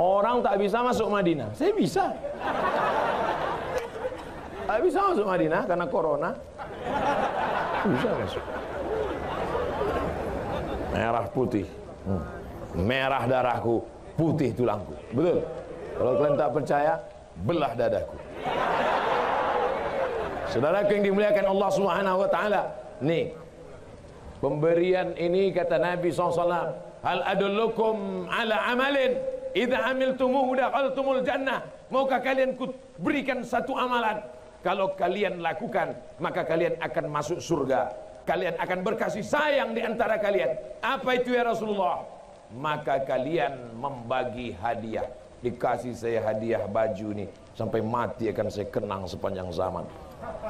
orang tak bisa masuk Madinah. Saya bisa. Tak bisa masuk Madinah karena corona. Bisa masuk. Merah putih. Merah darahku, putih tulangku. Betul. Kalau kalian tak percaya, belah dadaku. Saudara yang dimuliakan Allah Subhanahu wa taala. Nih, pemberian ini kata Nabi SAW, hal adullukum ala amalin idza amiltumuhu dakhaltumul jannah. Maukah kalian ku berikan satu amalan, kalau kalian lakukan maka kalian akan masuk surga, kalian akan berkasih sayang di antara kalian. Apa itu ya Rasulullah? Maka kalian membagi hadiah. Dikasih saya hadiah baju nih, sampai mati akan saya kenang sepanjang zaman.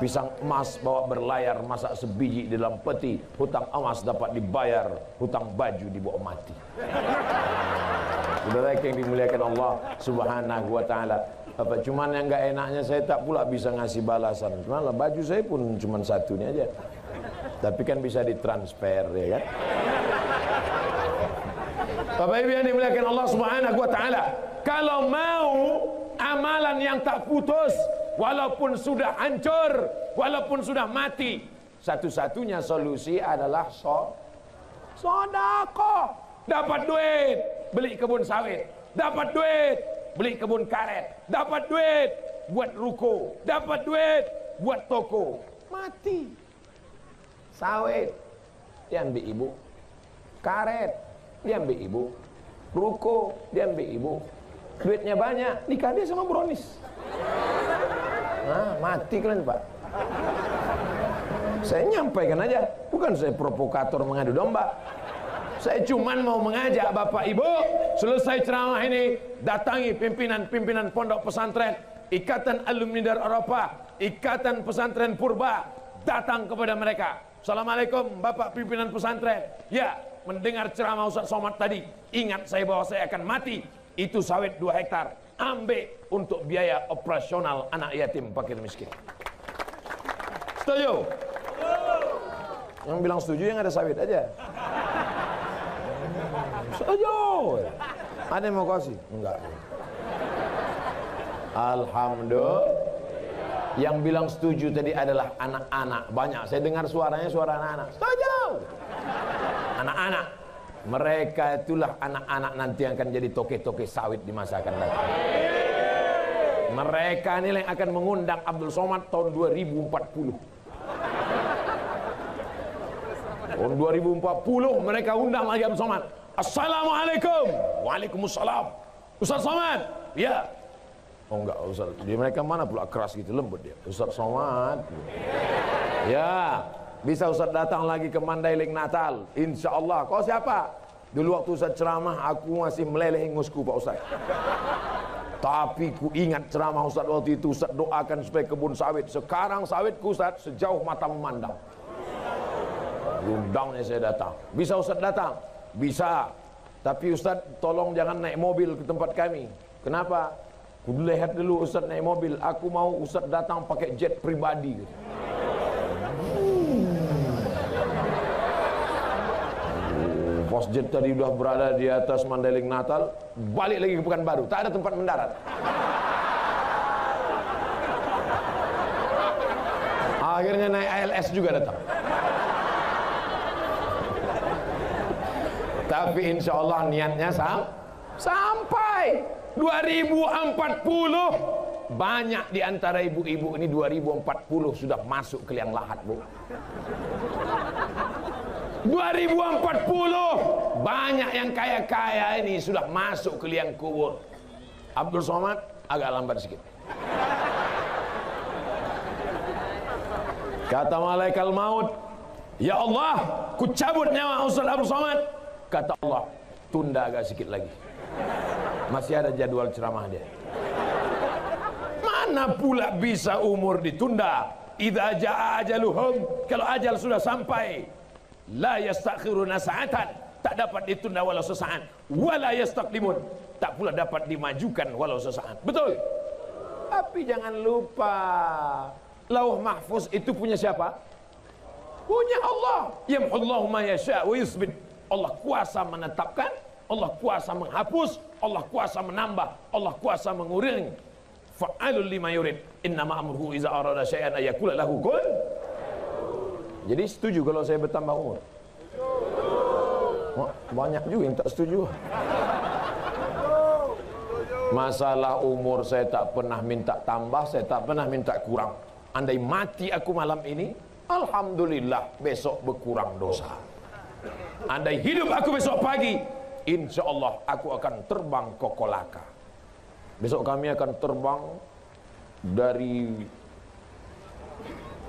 Pisang emas bawa berlayar, masak sebiji di dalam peti. Hutang emas dapat dibayar, hutang baju dibawa mati. Saudara yang dimuliakan Allah Subhanahu wa taala. Apa cuman yang enggak enaknya saya tak pula bisa ngasih balasan. Cuman baju saya pun cuman satu ini aja. Tapi kan bisa ditransfer ya kan. Bapak Ibu yang dimuliakan Allah Subhanahu wa taala, kalau mau amalan tautan yang tak putus, walaupun sudah hancur, walaupun sudah mati. Satu-satunya solusi adalah sedekah. Dapat duit, beli kebun sawit. Dapat duit, beli kebun karet. Dapat duit, buat ruko. Dapat duit, buat toko. Mati. Sawit, diambil ibu. Karet, diambil ibu. Ruko, diambil ibu. Duitnya banyak, nikah dia sama Bronis. Nah, mati kalian Pak. Saya nyampaikan aja, bukan saya provokator mengadu domba. Saya cuman mau mengajak Bapak Ibu, selesai ceramah ini, datangi pimpinan-pimpinan pondok pesantren, Ikatan Alumni Darul Arafah, Ikatan Pesantren Purba, datang kepada mereka. Assalamualaikum Bapak pimpinan pesantren. Ya, mendengar ceramah Ustaz Somad tadi, ingat saya bahwa saya akan mati. Itu sawit 2 hektar, ambil untuk biaya operasional anak yatim fakir miskin. Setuju? Yang bilang setuju yang ada sawit aja. Setuju. Ada yang mau kasih? Enggak. Alhamdulillah. Yang bilang setuju tadi adalah anak-anak. Banyak. Saya dengar suaranya suara anak-anak. Setuju. Anak-anak. Mereka itulah anak-anak nanti yang akan jadi toke-toke sawit di masa akan datang. Mereka ini yang akan mengundang Abdul Somad tahun 2040. Tahun 2040 mereka undang lagi Abdul Somad. Assalamualaikum. Waalaikumsalam. Ustaz Somad. Ya. Oh enggak Ustaz. Dia mereka mana pula keras gitu, lembut dia. Ustaz Somad. Ya. Bisa Ustaz datang lagi ke Mandailing Natal. Insya Allah. Kau siapa? Dulu waktu Ustaz ceramah aku masih meleleh ingusku Pak Ustaz. Tapi ku ingat ceramah Ustaz waktu itu. Ustaz doakan supaya kebun sawit. Sekarang sawitku Ustaz sejauh mata memandang. Undangnya saya datang. Bisa Ustaz datang? Bisa. Tapi Ustaz tolong jangan naik mobil ke tempat kami. Kenapa? Ku lihat dulu Ustaz naik mobil. Aku mau Ustaz datang pakai jet pribadi. Pos jet tadi udah berada di atas Mandailing Natal, balik lagi ke Pekanbaru, tak ada tempat mendarat. Akhirnya naik ALS juga datang. Tapi insya Allah niatnya sampai 2040. Banyak di antara ibu-ibu ini 2040 sudah masuk ke liang lahat, Bu. 2040 banyak yang kaya-kaya ini sudah masuk ke liang kubur. Abdul Somad agak lambat sedikit. Kata malaikat maut, ya Allah, ku cabut nyawa Ustaz Abdul Somad. Kata Allah, tunda agak sedikit lagi. Masih ada jadwal ceramah dia. Mana pula bisa umur ditunda? Idza jaa ajaluhum, kalau ajal sudah sampai, la yastakhiruna sa'atan, tak dapat ditunda walau sesaat, wala yastaqdimun, tak pula dapat dimajukan walau sesaat. Betul? Tapi jangan lupa, Lauh Mahfuz itu punya siapa? Punya Allah. Yamhullahu ma yasha' wa yusbit. Allah kuasa menetapkan, Allah kuasa menghapus, Allah kuasa menambah, Allah kuasa mengurangi. Fa'alul lima yurid. Innama amruhu iza arada syai'an ayakula lahu kun. Jadi setuju kalau saya bertambah umur? Banyak juga yang tak setuju. Masalah umur saya tak pernah minta tambah, saya tak pernah minta kurang. Andai mati aku malam ini, alhamdulillah besok berkurang dosa. Andai hidup aku besok pagi, insya Allah aku akan terbang ke Kolaka. Besok kami akan terbang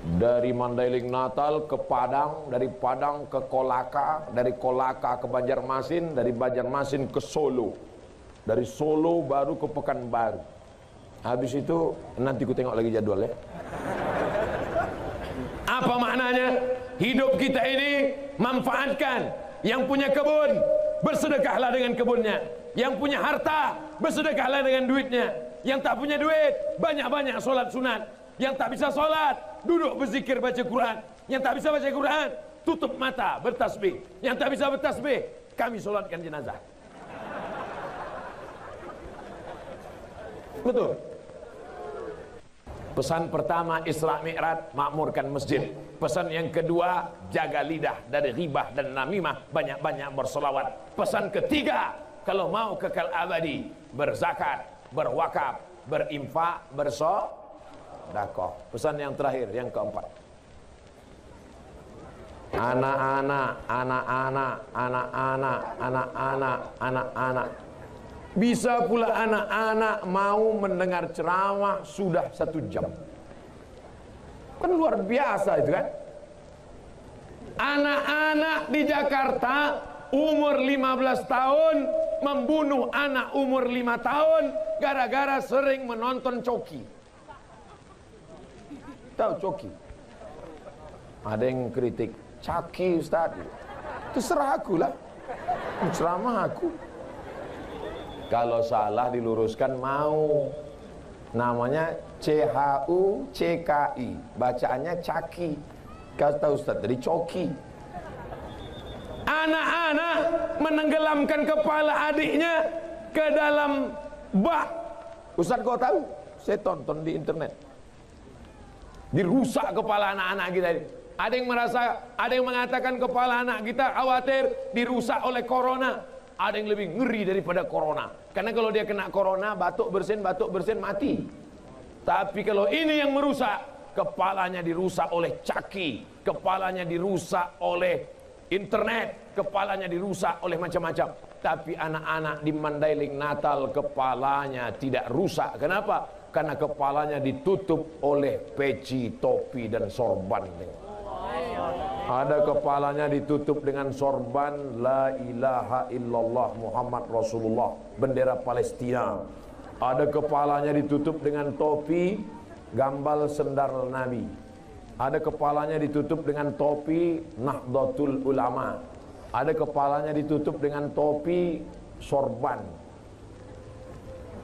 dari Mandailing Natal ke Padang, dari Padang ke Kolaka, dari Kolaka ke Banjarmasin, dari Banjarmasin ke Solo, dari Solo baru ke Pekanbaru. Habis itu nanti ku tengok lagi jadwal ya. Apa maknanya? Hidup kita ini manfaatkan. Yang punya kebun, bersedekahlah dengan kebunnya. Yang punya harta, bersedekahlah dengan duitnya. Yang tak punya duit, banyak-banyak solat sunat. Yang tak bisa solat, duduk berzikir baca Quran. Yang tak bisa baca Quran, tutup mata bertasbih. Yang tak bisa bertasbih, kami solatkan jenazah. Betul. Pesan pertama Isra Mi'raj, makmurkan masjid. Pesan yang kedua, jaga lidah dari ghibah dan namimah, banyak-banyak berselawat. Pesan ketiga, kalau mau kekal abadi, berzakat, berwakaf, berinfak, bersedekah. Pesan yang terakhir, yang keempat, anak-anak. Bisa pula anak-anak mau mendengar ceramah sudah 1 jam. Kan luar biasa itu kan. Anak-anak di Jakarta umur 15 tahun membunuh anak umur 5 tahun gara-gara sering menonton Coki. Tahu Coki? Ada yang kritik, Caki Ustaz. Terserah aku lah, ceramah aku. Kalau salah diluruskan mau. Namanya CHUCKI, bacaannya Caki. Kata Ustaz dari Coki. Anak-anak menenggelamkan kepala adiknya ke dalam bak. Ustaz kau tahu? Saya tonton di internet. Dirusak kepala anak-anak kita ini. Ada yang mengatakan kepala anak kita khawatir dirusak oleh corona. Ada yang lebih ngeri daripada corona. Karena kalau dia kena corona, batuk bersin mati. Tapi kalau ini yang merusak, kepalanya dirusak oleh Caki, kepalanya dirusak oleh internet, kepalanya dirusak oleh macam-macam. Tapi anak-anak di Mandailing Natal kepalanya tidak rusak. Kenapa? Karena kepalanya ditutup oleh peci, topi dan sorban. Ada kepalanya ditutup dengan sorban La ilaha illallah Muhammad Rasulullah, bendera Palestina. Ada kepalanya ditutup dengan topi gambar sendal Nabi. Ada kepalanya ditutup dengan topi Nahdlatul Ulama. Ada kepalanya ditutup dengan topi sorban.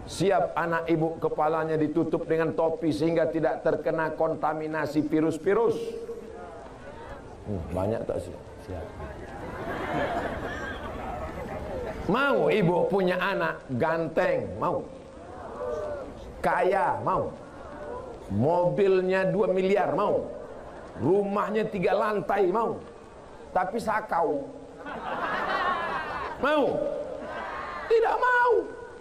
Siap anak ibu kepalanya ditutup dengan topi sehingga tidak terkena kontaminasi virus-virus. Banyak tak siap? Siap. Mau ibu punya anak ganteng? Mau? Kaya? Mau? Mobilnya 2 miliar? Mau? Rumahnya 3 lantai? Mau? Tapi sakau? Mau? Tidak mau.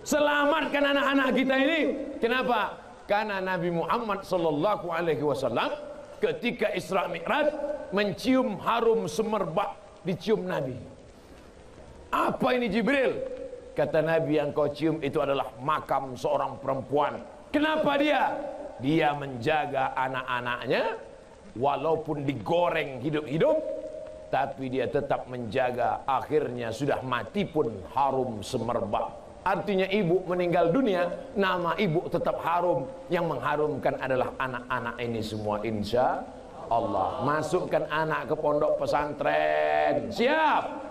Selamatkan anak-anak kita ini. Kenapa? Karena Nabi Muhammad SAW ketika Isra Mi'raj mencium harum semerbak, dicium Nabi. Apa ini Jibril? Kata Nabi, yang kau cium itu adalah makam seorang perempuan. Kenapa dia? Dia menjaga anak-anaknya walaupun digoreng hidup-hidup, tapi dia tetap menjaga, akhirnya sudah mati pun harum semerbak. Artinya ibu meninggal dunia, nama ibu tetap harum. Yang mengharumkan adalah anak-anak ini semua, insya Allah. Masukkan anak ke pondok pesantren, siap.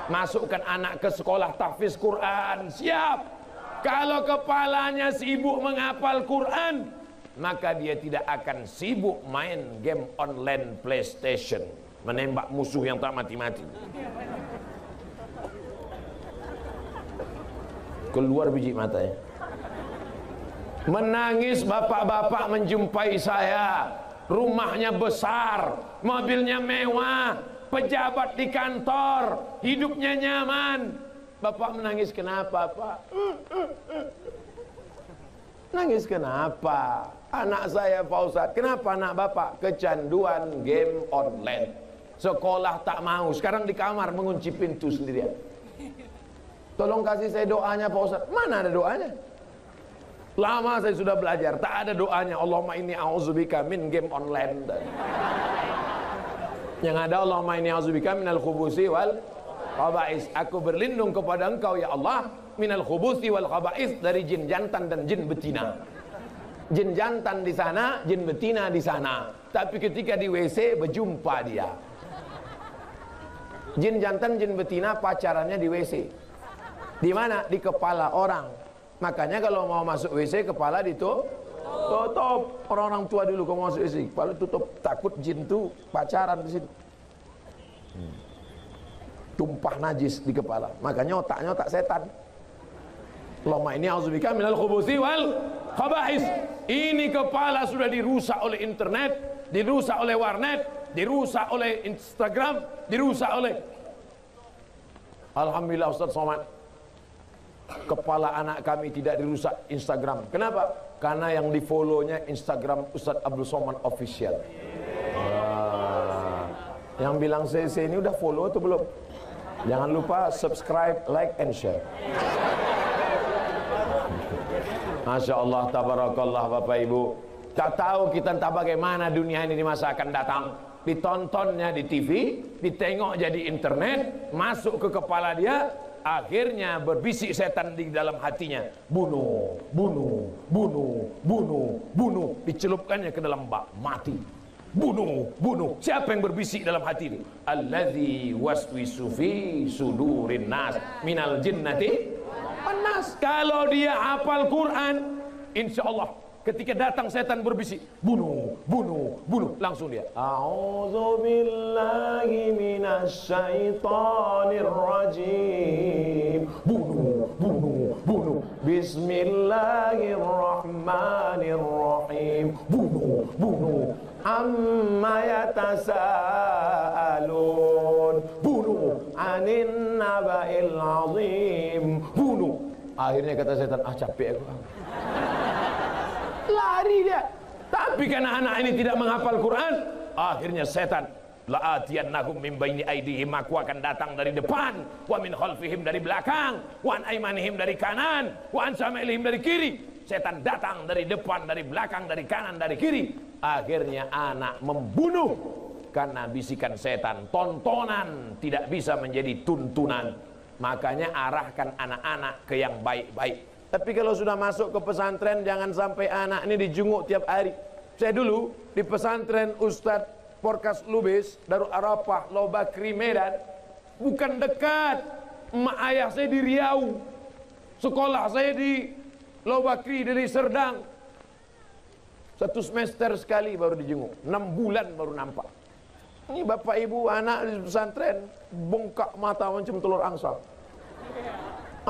Masukkan anak ke sekolah tahfiz Quran, siap. Kalau kepalanya sibuk menghafal Quran, maka dia tidak akan sibuk main game online PlayStation, menembak musuh yang tak mati-mati. Keluar biji matanya. Menangis bapak-bapak menjumpai saya. Rumahnya besar, mobilnya mewah, pejabat di kantor, hidupnya nyaman. Bapak menangis kenapa, Pak? Nangis kenapa? Anak saya Pak Ustadz. Kenapa anak bapak? Kecanduan game online. Sekolah tak mau, sekarang di kamar mengunci pintu sendirian. Tolong kasih saya doanya Pak Ustaz. Mana ada doanya? Lama saya sudah belajar, tak ada doanya. Allahumma inni a'udzubika min game online. Yang ada Allahumma inni a'udzubika minal khubusi wal khaba'is. Aku berlindung kepada Engkau ya Allah minal khubusi wal khaba'is, dari jin jantan dan jin betina. Jin jantan di sana, jin betina di sana. Tapi ketika di WC berjumpa dia. Jin jantan, jin betina pacarannya di WC. Di mana? Di kepala orang. Makanya kalau mau masuk WC kepala ditutup. Orang-orang tua dulu kalau mau masuk WC kepala tutup, takut jin itu pacaran di situ. Tumpah najis di kepala. Makanya otaknya otak setan. Allahumma inni a'udzubika minal khubusi wal khaba'is. Ini kepala sudah dirusak oleh internet, dirusak oleh warnet, dirusak oleh Instagram, dirusak oleh... Alhamdulillah Ustaz Somad, kepala anak kami tidak dirusak Instagram. Kenapa? Karena yang di follow-nya Instagram Ustaz Abdul Somad Official. Yang bilang saya ini udah follow atau belum? Jangan lupa subscribe, like, and share. Masya Allah, tabarakallah Bapak Ibu. Tak tahu kita entah bagaimana dunia ini di masa akan datang. Ditontonnya di TV, ditengok jadi internet, masuk ke kepala dia, akhirnya berbisik setan di dalam hatinya, bunuh, bunuh, bunuh, bunuh, bunuh, dicelupkannya ke dalam bak, mati. Bunuh, bunuh. Siapa yang berbisik dalam hati itu? Allazi waswisu fi sudurin nas minal jinnati wan nas. Kalau dia hafal Quran, insyaallah ketika datang setan berbisik, bunuh, bunuh, bunuh, langsung dia, a'udzubillahi minasyaitonir rajim, bunuh, bunuh, bunuh, bismillahirrahmanirrahim, bunuh, bunuh, amma yatasaalun, bunuh, anin naba'il azim, bunuh. Akhirnya kata setan, capek aku, lari dia. Tapi karena anak ini tidak menghafal Quran, akhirnya setan, la'atiyannahum min baini aydihim, aku akan datang dari depan, wa min khalfihim dari belakang, wa an aymanihim dari kanan, wa an shama'ilihim dari kiri. Setan datang dari depan, dari belakang, dari kanan, dari kiri. Akhirnya anak membunuh karena bisikan setan. Tontonan tidak bisa menjadi tuntunan. Makanya arahkan anak-anak ke yang baik-baik. Tapi kalau sudah masuk ke pesantren, jangan sampai anak ini dijunguk tiap hari. Saya dulu di pesantren Ustadz Porkas Lubis, Darul Arafah, Lobakri, Medan, bukan dekat. Emak ayah saya di Riau, sekolah saya di Lobakri, dari Serdang. 1 semester sekali baru dijenguk, 6 bulan baru nampak. Ini bapak ibu anak di pesantren, bongkak mata macam telur angsa.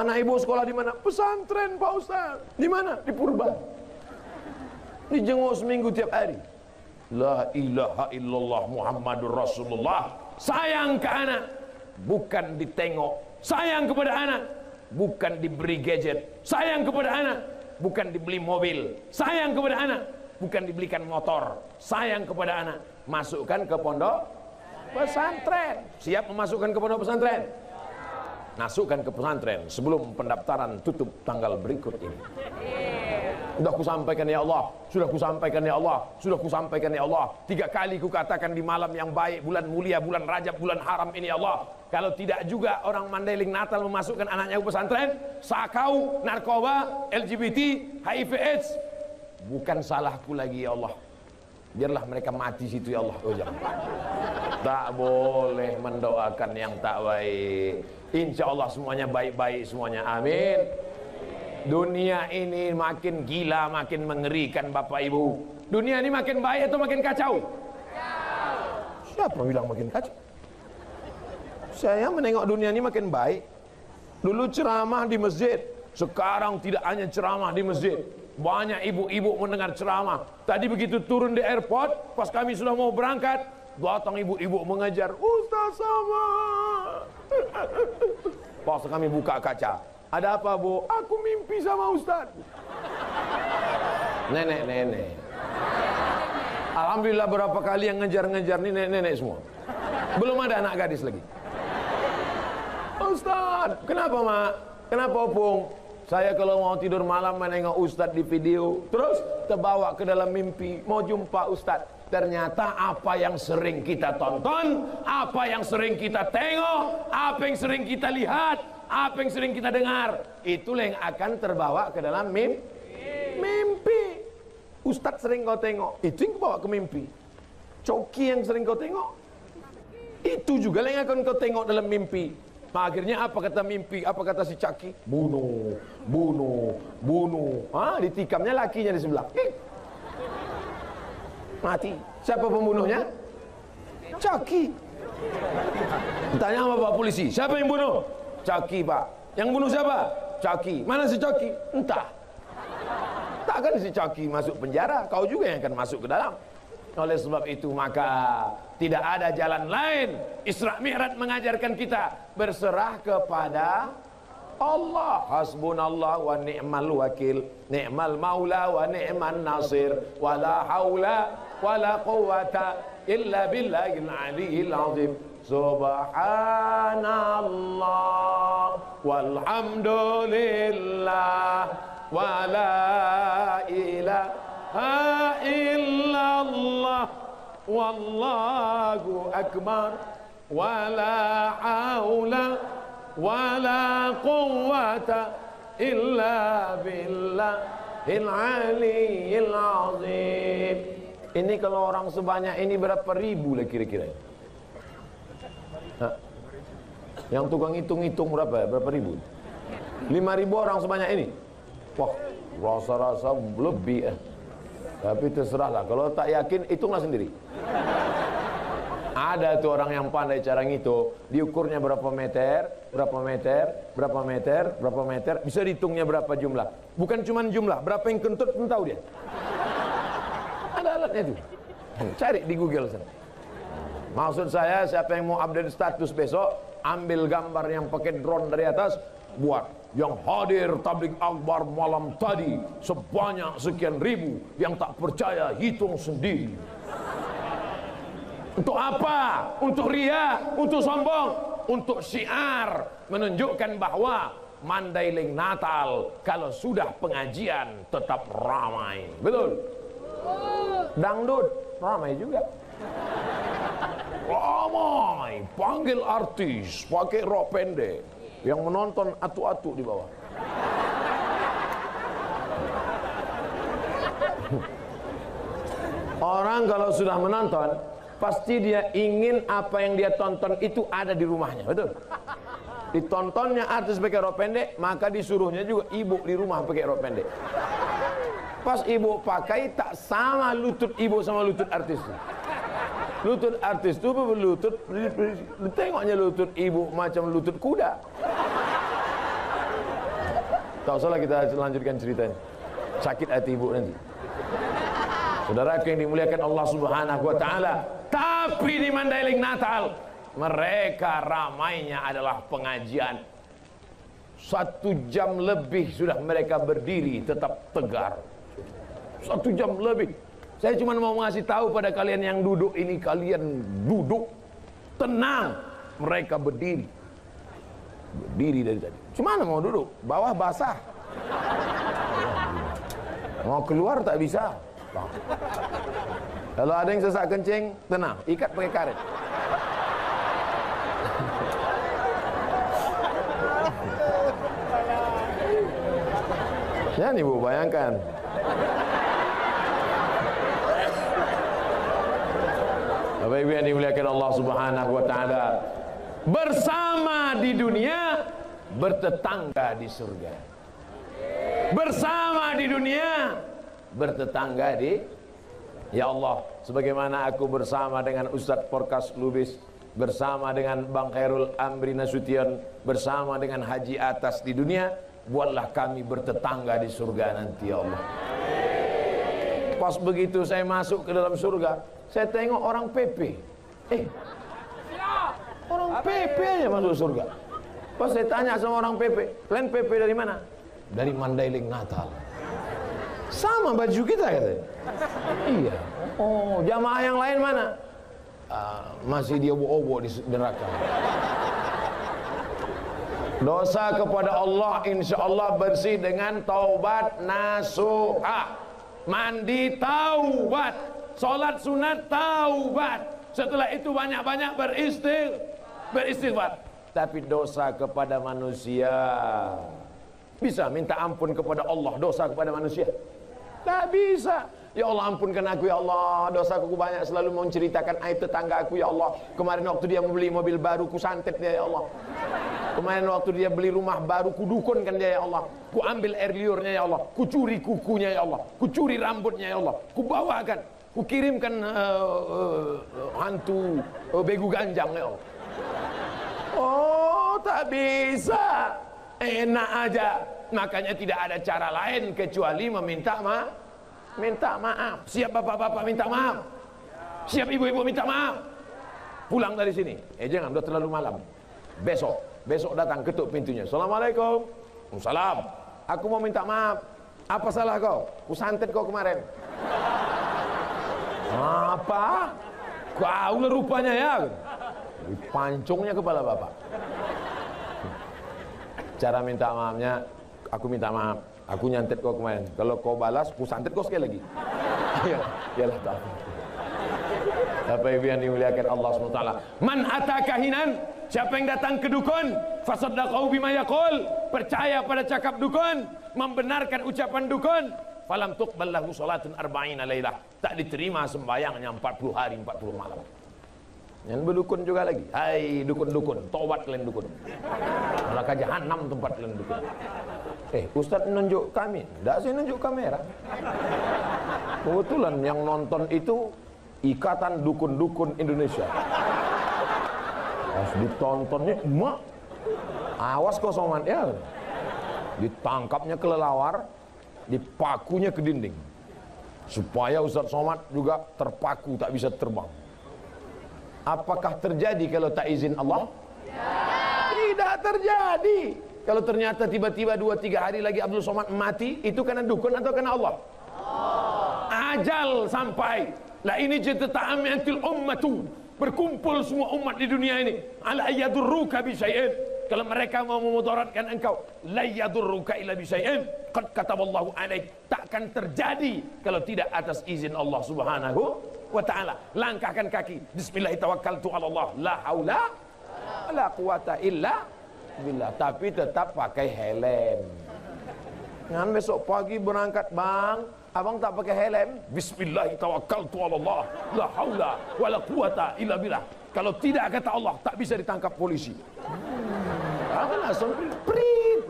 Anak ibu sekolah di mana? Pesantren Pak Ustaz. Di mana? Di Purba. Dijenguk seminggu tiap hari. La ilaha illallah Muhammadur Rasulullah. Sayang ke anak, bukan ditengok. Sayang kepada anak, bukan diberi gadget. Sayang kepada anak, bukan dibeli mobil. Sayang kepada anak, bukan dibelikan motor. Sayang kepada anak, masukkan ke pondok pesantren. Siap memasukkan ke pondok pesantren? Masukkan ke pesantren sebelum pendaftaran tutup tanggal berikut ini. Sudah kusampaikan ya Allah, sudah kusampaikan ya Allah, sudah kusampaikan ya Allah. 3 kali kukatakan di malam yang baik, bulan mulia, bulan Rajab, bulan haram ini ya Allah. Kalau tidak juga orang Mandailing Natal memasukkan anaknya ke pesantren, sakau, narkoba, LGBT, HIV AIDS, bukan salahku lagi ya Allah. Biarlah mereka mati situ ya Allah. Oh jangan. Tak boleh mendoakan yang tak baik. Insya Allah semuanya baik-baik semuanya. Amin. Dunia ini makin gila, makin mengerikan Bapak Ibu. Dunia ini makin baik atau makin kacau? Siapa bilang makin kacau? Saya menengok dunia ini makin baik. Dulu ceramah di masjid, sekarang tidak hanya ceramah di masjid. Banyak ibu-ibu mendengar ceramah. Tadi begitu turun di airport, pas kami sudah mau berangkat, datang ibu-ibu mengejar, Ustaz Somad. Pas kami buka kaca, ada apa Bu? Aku mimpi sama Ustaz. Nenek-nenek. Alhamdulillah berapa kali yang ngejar-ngejar nih nenek-nenek semua. Belum ada anak gadis lagi. Ustaz, kenapa Mak? Kenapa Opung? Saya kalau mau tidur malam menengok Ustaz di video, terus terbawa ke dalam mimpi, mau jumpa Ustaz. Ternyata apa yang sering kita tonton, apa yang sering kita tengok, apa yang sering kita lihat, apa yang sering kita dengar, itulah yang akan terbawa ke dalam mimpi. Ustaz sering kau tengok, itu yang bawa ke mimpi. Coki yang sering kau tengok, itu juga yang akan kau tengok dalam mimpi. Nah, akhirnya apa kata mimpi, apa kata si Caki? Bunuh, bunuh, bunuh. Ditikamnya lakinya di sebelah. Mati. Siapa pembunuhnya? Caki. Tanya sama Pak polisi, siapa yang bunuh? Caki Pak. Yang bunuh siapa? Caki. Mana si Caki? Entah. Tak Takkan si Coki masuk penjara, kau juga yang akan masuk ke dalam. Oleh sebab itu maka tidak ada jalan lain. Isra Mi'raj mengajarkan kita berserah kepada Allah. Hasbunallah wa ni'mal wakil, ni'mal maula wa ni'man nasir, wala haula wala quwwata illa billahil aliyyil azim. Subhanallah walhamdulillah wala ilaha illallah wallahu akbar wala haula wala quwwata illa billahil aliyyil azim. Ini kalau orang sebanyak ini berapa ribu lah kira-kira? Yang tukang hitung-hitung berapa ribu? 5.000 orang sebanyak ini. Wah, rasa-rasa lebih. Tapi terserahlah. Kalau tak yakin, hitunglah sendiri. Ada tuh orang yang pandai cara ngitung. Diukurnya berapa meter, berapa meter, berapa meter, berapa meter. Bisa dihitungnya berapa jumlah. Bukan cuma jumlah, berapa yang kentut pun tahu dia. Ada alatnya tuh. Cari di Google sana. Maksud saya, siapa yang mau update status besok, ambil gambar yang pakai drone dari atas, buat yang hadir tabligh akbar malam tadi sebanyak sekian ribu, yang tak percaya hitung sendiri. Untuk apa? Untuk ria, untuk sombong, untuk syiar, menunjukkan bahwa Mandailing Natal kalau sudah pengajian tetap ramai. Betul? Dangdut ramai juga. Ramai, panggil artis pakai rok pendek, yang menonton atu-atu di bawah. Orang kalau sudah menonton, pasti dia ingin apa yang dia tonton itu ada di rumahnya, betul? Ditontonnya artis pakai rok pendek, maka disuruhnya juga ibu di rumah pakai rok pendek. Pas ibu pakai, tak sama lutut ibu sama lutut artis. Lutut artis itu berlutut, tengoknya lutut ibu macam lutut kuda. Tak usahlah kita lanjutkan ceritanya. Sakit hati ibu nanti. Saudara yang dimuliakan Allah Subhanahu wa taala. Tapi di Mandailing Natal, mereka ramainya adalah pengajian. 1 jam lebih sudah mereka berdiri tetap tegar. 1 jam lebih. Saya cuma mau ngasih tahu pada kalian yang duduk ini, kalian duduk tenang. Mereka berdiri. Berdiri dari tadi. Cuma mau duduk, bawah basah. Mau keluar tak bisa. Kalau ada yang sesak kencing, tenang, ikat pakai karet. Ya nih Bu, bayangkan. Bapak Ibu yang dimuliakan Allah Subhanahu wa taala, bersama di dunia, bertetangga di surga. Bersama di dunia, bertetangga di, ya Allah, sebagaimana aku bersama dengan Ustadz Porkas Lubis, bersama dengan Bang Khairul Amri Nasution, bersama dengan Haji Atas di dunia, buatlah kami bertetangga di surga nanti ya Allah. Pas begitu saya masuk ke dalam surga, saya tengok orang PP. Orang PP aja masuk surga. Pas saya tanya sama orang PP, kalian PP dari mana? Dari Mandailing Natal. Sama baju kita katanya. Iya. Oh, jamaah yang lain mana? Masih dia obo-obo di neraka. Dosa kepada Allah insya Allah bersih dengan taubat nasuha. Mandi taubat, sholat sunat taubat. Setelah itu banyak-banyak beristighfar. Tapi dosa kepada manusia, bisa minta ampun kepada Allah dosa kepada manusia? Tak bisa. Ya Allah ampunkan aku ya Allah, dosaku banyak, selalu mau menceritakan aib tetangga aku ya Allah. Kemarin waktu dia membeli mobil baru, ku santet dia ya Allah. Kemarin waktu dia beli rumah baru, ku dukunkan dia ya Allah. Ku ambil air liurnya ya Allah, ku curi kukunya ya Allah, ku curi rambutnya ya Allah, ku bawakan, ku kirimkan hantu begu ganjang ya Allah. Oh tak bisa. Enak aja. Makanya tidak ada cara lain kecuali minta maaf. Siap bapak-bapak minta maaf? Siap ibu-ibu minta maaf? Pulang dari sini, jangan, udah terlalu malam. Besok datang, ketuk pintunya. Assalamualaikum. Salam. Aku mau minta maaf. Apa salah kau? Ku santet kau kemarin. Apa? Kau lah rupanya ya. Pancungnya kepala bapak. Cara minta maafnya, aku minta maaf. Aku nyantet kau kemarin. Kalau kau balas, ku santet kau sekali lagi. Yalah tak. Bapak Ibu yang dimuliakan Allah SWT. Man ata kahinan, siapa yang datang ke dukun, fasaddaqahu bima yaqul, percaya pada cakap dukun, membenarkan ucapan dukun, falam tuqbal lahu salatun arba'ina lailah, tak diterima sembahyangnya 40 hari 40 malam. Yang berdukun juga lagi. Hai dukun-dukun, tobat kalian dukun. Neraka jahanam tempat kalian dukun. Ustaz nunjuk kami. Tidak sih nunjuk kamera. Kebetulan yang nonton itu Ikatan Dukun-Dukun Indonesia. Pas ditontonnya, mak, awas kau Somad ya. Ditangkapnya kelelawar, dipakunya ke dinding. Supaya Ustaz Somad juga terpaku, tak bisa terbang. Apakah terjadi kalau tak izin Allah? Tidak terjadi. Kalau ternyata tiba-tiba 2-3 hari lagi Abdul Somad mati, itu karena dukun atau karena Allah? Ajal sampai. Lah ini jata'amiatil ummatu, berkumpul semua umat di dunia ini. Ala yadurruka bi syai'in. Kalau mereka mau memudaratkan engkau, la yadurruka illa bi syai'in. Qad kataballahu alaik. Takkan terjadi kalau tidak atas izin Allah Subhanahu wa taala. Langkahkan kaki. Bismillah tawakkaltu 'ala Allah. La haula wala quwata illa billah. Tapi tetap pakai helm. Jangan besok pagi berangkat, Bang, abang tak pakai helm. Bismillah tawakkaltu 'ala Allah. La haula wala quwata illa billah. Kalau tidak kata Allah, tak bisa ditangkap polisi. Abang langsung prit.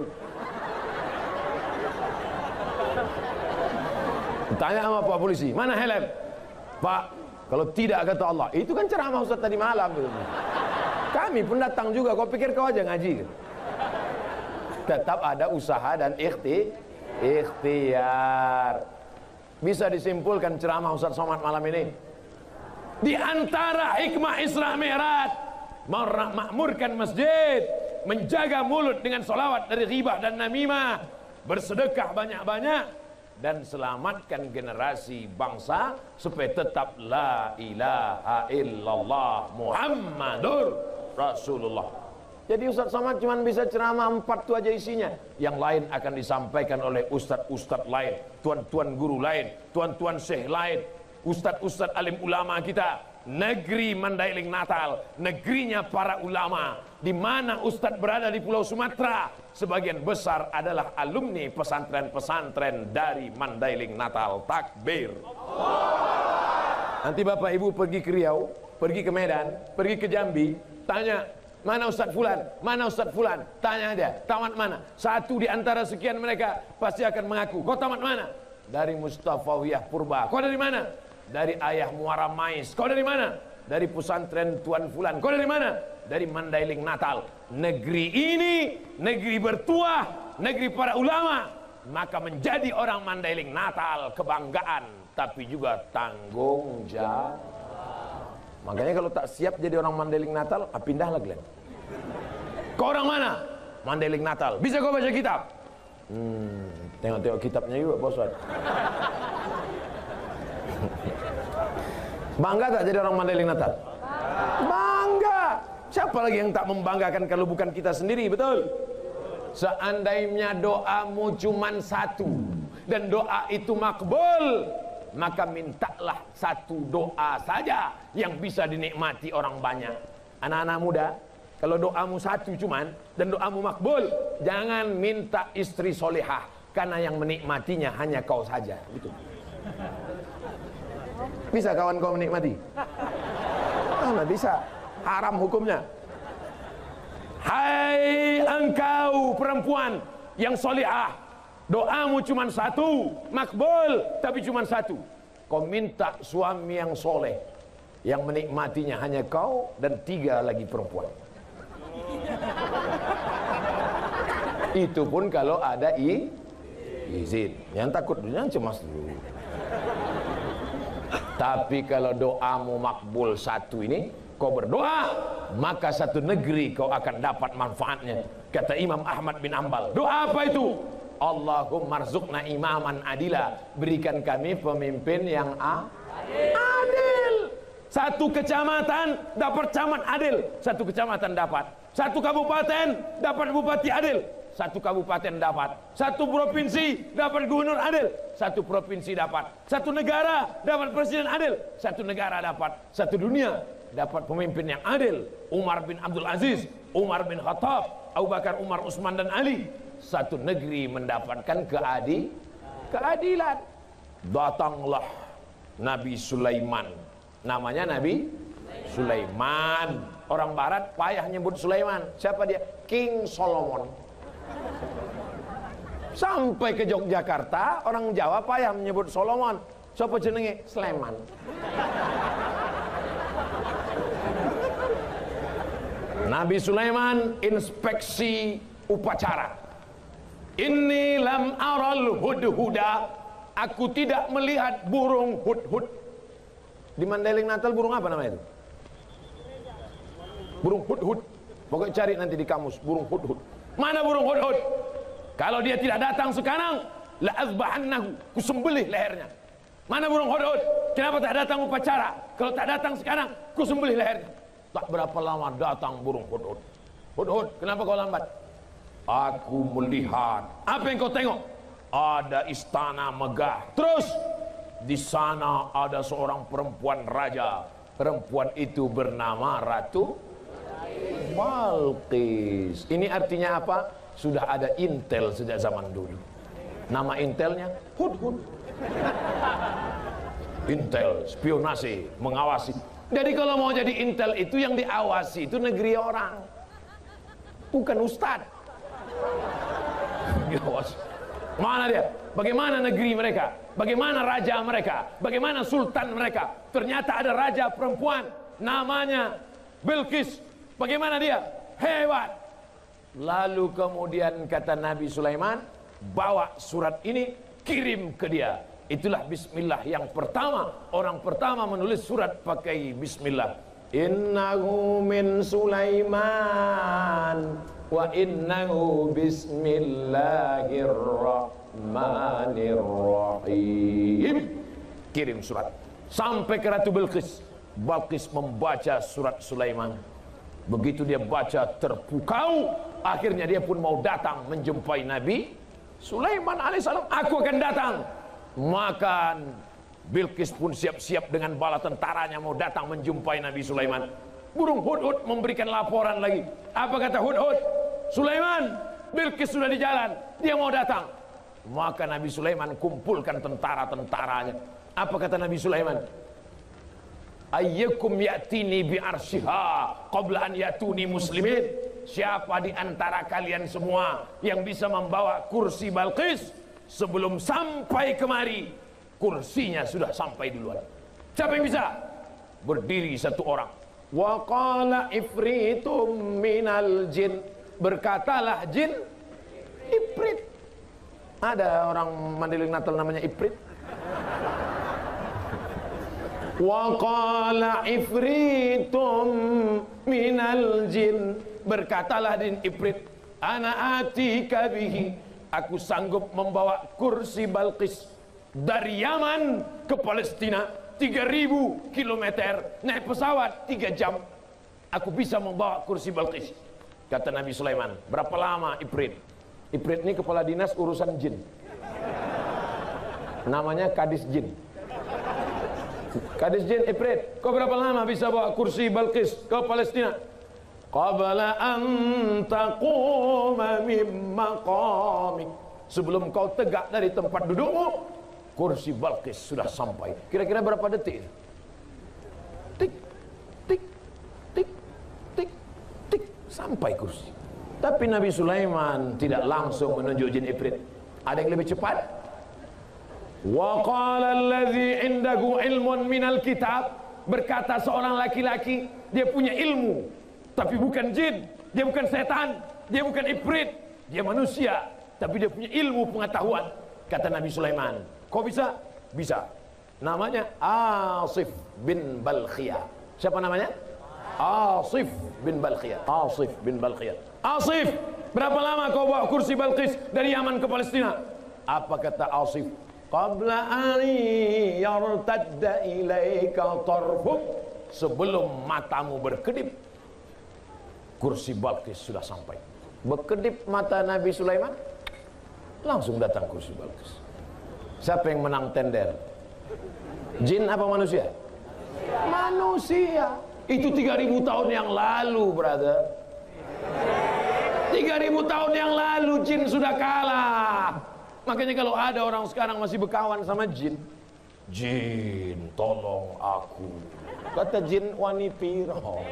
Tanya sama Pak polisi, mana helm? Pak, kalau tidak kata Allah, itu kan ceramah Ustaz tadi malam. Kami pun datang juga, kau pikir kau aja ngaji? Tetap ada usaha dan ikhtiar. Bisa disimpulkan ceramah Ustaz Somad malam ini, di antara hikmah Isra Mi'raj, makmurkan masjid, menjaga mulut dengan solawat dari ghibah dan namimah, bersedekah banyak-banyak, dan selamatkan generasi bangsa supaya tetap la ilaha illallah Muhammadur Rasulullah. Jadi Ustaz Somad cuma bisa ceramah 4 tu aja isinya. Yang lain akan disampaikan oleh ustaz-ustaz lain, tuan-tuan guru lain, tuan-tuan syekh lain, ustaz-ustaz alim ulama kita. Negeri Mandailing Natal, negerinya para ulama. Di mana ustaz berada di Pulau Sumatera, sebagian besar adalah alumni pesantren-pesantren dari Mandailing Natal. Takbir. Nanti Bapak Ibu pergi ke Riau, pergi ke Medan, pergi ke Jambi, tanya, mana Ustaz Fulan? Mana Ustaz Fulan? Tanya aja, tamat mana? Satu di antara sekian mereka pasti akan mengaku, kau tamat mana? Dari Mustafawiyah Purba. Kau dari mana? Dari Ayah Muara Mais. Kau dari mana? Dari pesantren Tuan Fulan. Kau dari mana? Dari Mandailing Natal. Negeri ini, negeri bertuah, negeri para ulama. Maka menjadi orang Mandailing Natal kebanggaan, tapi juga tanggung jawab. Makanya kalau tak siap jadi orang Mandailing Natal, pindahlah Glenn. Kau orang mana? Mandailing Natal. Bisa kau baca kitab? Tengok-tengok kitabnya juga, Bos. Bangga tak jadi orang Mandailing Natal? Bangga. Siapa lagi yang tak membanggakan kalau bukan kita sendiri, betul? Seandainya doamu cuman satu dan doa itu makbul, maka mintalah satu doa saja yang bisa dinikmati orang banyak. Anak-anak muda, kalau doamu satu cuman dan doamu makbul, jangan minta istri solehah, karena yang menikmatinya hanya kau saja. Betul. Bisa kawan kau menikmati? Mana bisa? Haram hukumnya. Hai engkau perempuan yang solehah, doamu cuma satu, makbul, tapi cuma satu. Kau minta suami yang soleh, yang menikmatinya hanya kau dan 3 lagi perempuan. Itu pun kalau ada izin. Yang takut dunia cemas dulu. Tapi kalau doamu makbul satu ini, kau berdoa, maka satu negeri kau akan dapat manfaatnya. Kata Imam Ahmad bin Ambal. Doa apa itu? Allahumma rzuqna imaman adila. Berikan kami pemimpin yang adil. Satu kecamatan dapat camat adil. Satu kecamatan dapat. Satu kabupaten dapat bupati adil. Satu kabupaten dapat. Satu provinsi dapat gubernur adil. Satu provinsi dapat. Satu negara dapat presiden adil. Satu negara dapat. Satu dunia dapat pemimpin yang adil. Umar bin Abdul Aziz, Umar bin Khattab, Abu Bakar, Umar, Utsman dan Ali. Satu negeri mendapatkan keadilan. Datanglah Nabi Sulaiman. Namanya Nabi Sulaiman. Orang barat payah nyebut Sulaiman. Siapa dia? King Solomon. Sampai ke Yogyakarta, orang Jawa payah menyebut Solomon. Siapa jenenge? Sleman. Nabi Sulaiman inspeksi upacara. Inni lam aral hudhuda. Aku tidak melihat burung hudhud. Di Mandailing Natal burung apa namanya itu? Burung hudhud. Pokoknya cari nanti di kamus burung hudhud. Mana burung hudhud? Kalau dia tidak datang sekarang, la azbahannahu, kusembelih lehernya. Mana burung hudhud? Kenapa tak datang upacara? Kalau tak datang sekarang, kusembelih lehernya. Tak berapa lama datang burung hudhud. Hudhud, kenapa kau lambat? Aku melihat. Apa yang kau tengok? Ada istana megah. Terus di sana ada seorang perempuan raja. Perempuan itu bernama Ratu Balqis. Ini artinya apa? Sudah ada intel sejak zaman dulu. Nama intelnya hudhud. Intel, spionase, mengawasi. Jadi kalau mau jadi intel itu yang diawasi itu negeri orang, bukan ustad. Mana dia? Bagaimana negeri mereka? Bagaimana raja mereka? Bagaimana sultan mereka? Ternyata ada raja perempuan namanya Bilqis. Bagaimana dia? Hebat. Lalu kemudian kata Nabi Sulaiman, bawa surat ini, kirim ke dia. Itulah bismillah yang pertama. Orang pertama menulis surat pakai bismillah. Innahu min Sulaiman wa innahu bismillahirrahmanirrahim. Kirim surat sampai ke Ratu Bilqis. Balqis membaca surat Sulaiman. Begitu dia baca terpukau, akhirnya dia pun mau datang menjumpai Nabi Sulaiman alaihissalam. Aku akan datang. Maka Bilqis pun siap-siap dengan bala tentaranya mau datang menjumpai Nabi Sulaiman. Burung hudhud memberikan laporan lagi. Apa kata hudhud? Sulaiman, Bilqis sudah di jalan, dia mau datang. Maka Nabi Sulaiman kumpulkan tentara-tentaranya. Apa kata Nabi Sulaiman? Ayyukum ya'tini bi'arsyiha qabla an ya'tuni muslimin. Siapa di antara kalian semua yang bisa membawa kursi Balqis sebelum sampai kemari? Kursinya sudah sampai duluan. Siapa yang bisa? Berdiri satu orang. Wa qala ifritum minal jin. Berkatalah jin Ifrit. Ada orang Mandailing Natal namanya Ifrit. Wa qala ifritum minal jin. Berkatalah jin Ifrit, ana atika bihi. Aku sanggup membawa kursi Balqis dari Yaman ke Palestina 3000 km naik pesawat 3 jam. Aku bisa membawa kursi Balqis. Kata Nabi Sulaiman, berapa lama Ifrit? Ifrit ini kepala dinas urusan jin. Namanya Kadis Jin. Kadis Jin Ifrit, kau berapa lama bisa bawa kursi Balqis ke Palestina? Qabla an taquma min maqamik. Sebelum kau tegak dari tempat dudukmu, kursi Balqis sudah sampai. Kira-kira berapa detik? Tik, tik, tik, tik, tik, sampai kursi. Tapi Nabi Sulaiman tidak langsung menunjuk jin Ifrit. Ada yang lebih cepat. Wa qala allazi indahu ilmun minal kitab. Berkata seorang laki-laki, dia punya ilmu, tapi bukan jin, dia bukan setan, dia bukan Ifrit, Dia manusia, tapi dia punya ilmu pengetahuan. Kata Nabi Sulaiman, kok bisa? Bisa. Namanya Asif bin Balkhiyah. Siapa namanya? Asif bin Balkhiyah. Asif bin Balkhiyah. Asif, berapa lama kau bawa kursi Balqis dari Yaman ke Palestina? Apa kata Asif? Qabla ani yartadda ilaika tarfuk. Sebelum matamu berkedip, kursi Balqis sudah sampai. Berkedip mata Nabi Sulaiman, langsung datang kursi Balqis. Siapa yang menang tender? Jin apa manusia? Manusia. Itu 3000 tahun yang lalu, brother. 3000 tahun yang lalu jin sudah kalah. Makanya kalau ada orang sekarang masih berkawan sama jin, jin tolong aku. Kata jin, wani piro.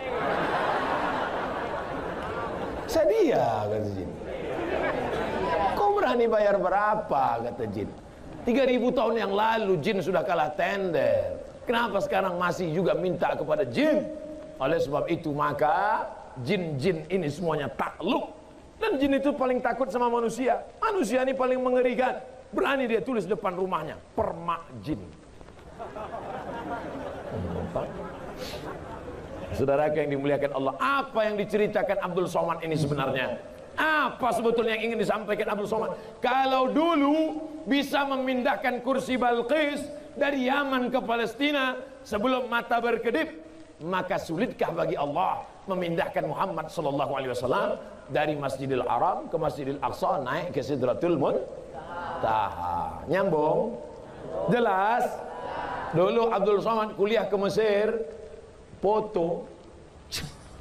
Sedia, kata jin. Kau berani bayar berapa, kata jin. 3000 tahun yang lalu jin sudah kalah tender. Kenapa sekarang masih juga minta kepada jin? Oleh sebab itu maka jin-jin ini semuanya takluk. Dan jin itu paling takut sama manusia. Manusia ini paling mengerikan. Berani dia tulis depan rumahnya, permak jin. Saudara yang dimuliakan Allah, apa yang diceritakan Abdul Somad ini sebenarnya? Apa sebetulnya yang ingin disampaikan Abdul Somad? Kalau dulu bisa memindahkan kursi Balqis dari Yaman ke Palestina sebelum mata berkedip, maka sulitkah bagi Allah memindahkan Muhammad sallallahu alaihi wasallam dari Masjidil Haram ke Masjidil Aqsa naik ke Sidratul Muntaha? Nyambung? Jelas? Dulu Abdul Somad kuliah ke Mesir, foto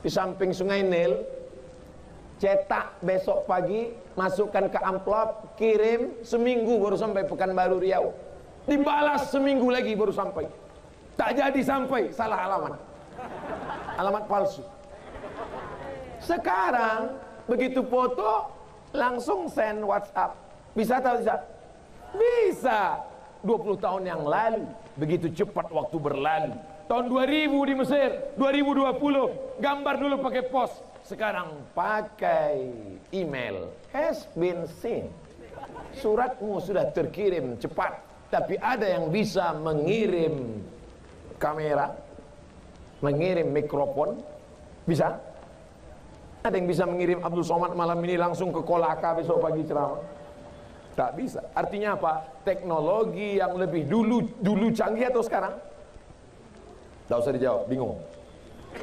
di samping Sungai Nil, cetak besok pagi, masukkan ke amplop, kirim, seminggu baru sampai Pekanbaru Riau. Dibalas seminggu lagi baru sampai. Tak jadi sampai, salah alamat. Alamat palsu. Sekarang begitu foto langsung send WhatsApp. Bisa atau tidak? Bisa. 20 tahun yang lalu, begitu cepat waktu berlalu. Tahun 2000 di Mesir, 2020 gambar dulu pakai pos, sekarang pakai email. Has been seen. Suratmu sudah terkirim cepat. Tapi ada yang bisa mengirim kamera, mengirim mikrofon, bisa? Ada yang bisa mengirim Abdul Somad malam ini langsung ke Kolaka besok pagi ceramah? Tak bisa. Artinya apa? Teknologi yang lebih dulu canggih atau sekarang? Tak usah dijawab, bingung.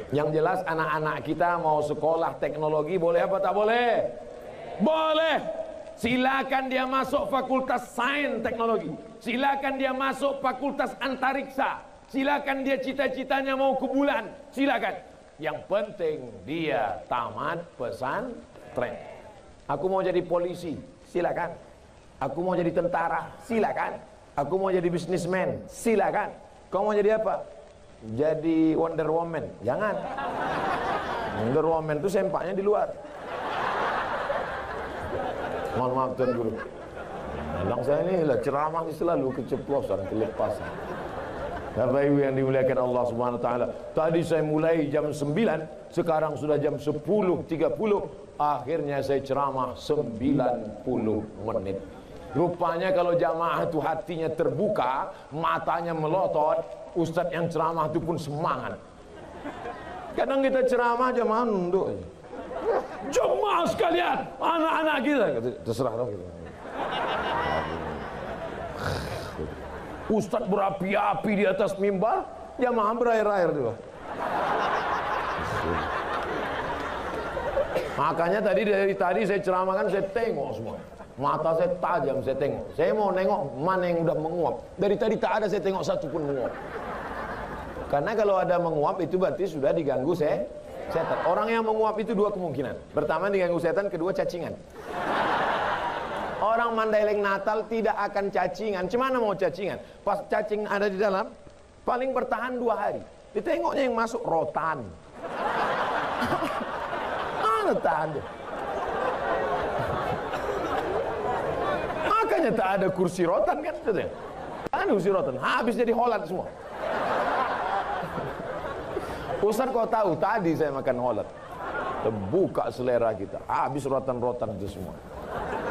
Yang jelas anak-anak kita mau sekolah teknologi boleh apa tak boleh? Boleh. Silakan dia masuk fakultas sains teknologi. Silakan dia masuk fakultas antariksa. Silakan dia cita-citanya mau ke bulan. Silakan. Yang penting dia tamat pesantren. Aku mau jadi polisi. Silakan. Aku mau jadi tentara. Silakan. Aku mau jadi bisnismen. Silakan. Kau mau jadi apa? Jadi Wonder Woman. Jangan. Wonder Woman itu sempaknya di luar. Mohon maaf Tuan Guru. Kadang saya ini lah ceramah selalu keceplosan, kelepasan. Bapak Ibu yang dimuliakan Allah Subhanahu wa taala. Tadi saya mulai jam 9, sekarang sudah jam 10.30. Akhirnya saya ceramah 90 menit. Rupanya kalau jamaah itu hatinya terbuka, matanya melotot, ustadz yang ceramah itu pun semangat. Kadang kita ceramah jamaah nunduk. Jemaah sekalian, anak-anak kita, terserah dong gitu. Ustadz berapi-api di atas mimbar, jamaah berair-air juga. Makanya dari tadi saya ceramahkan, saya tengok semua. Mata saya tajam, saya tengok. Saya mau nengok mana yang udah menguap. Dari tadi tak ada saya tengok satu pun menguap. Karena kalau ada menguap itu berarti sudah diganggu setan. Orang yang menguap itu dua kemungkinan. Pertama diganggu setan, kedua cacingan. Orang Mandailing Natal tidak akan cacingan. Cemana mau cacingan? Pas cacing ada di dalam, paling bertahan 2 hari. Ditengoknya yang masuk rotan. Mana tahan dia? Makanya tak ada kursi rotan kan? Tak ada kursi rotan. Habis jadi holat semua. Ustaz kau tahu tadi saya makan holat. Terbuka selera kita. Habis rotan-rotan itu semua.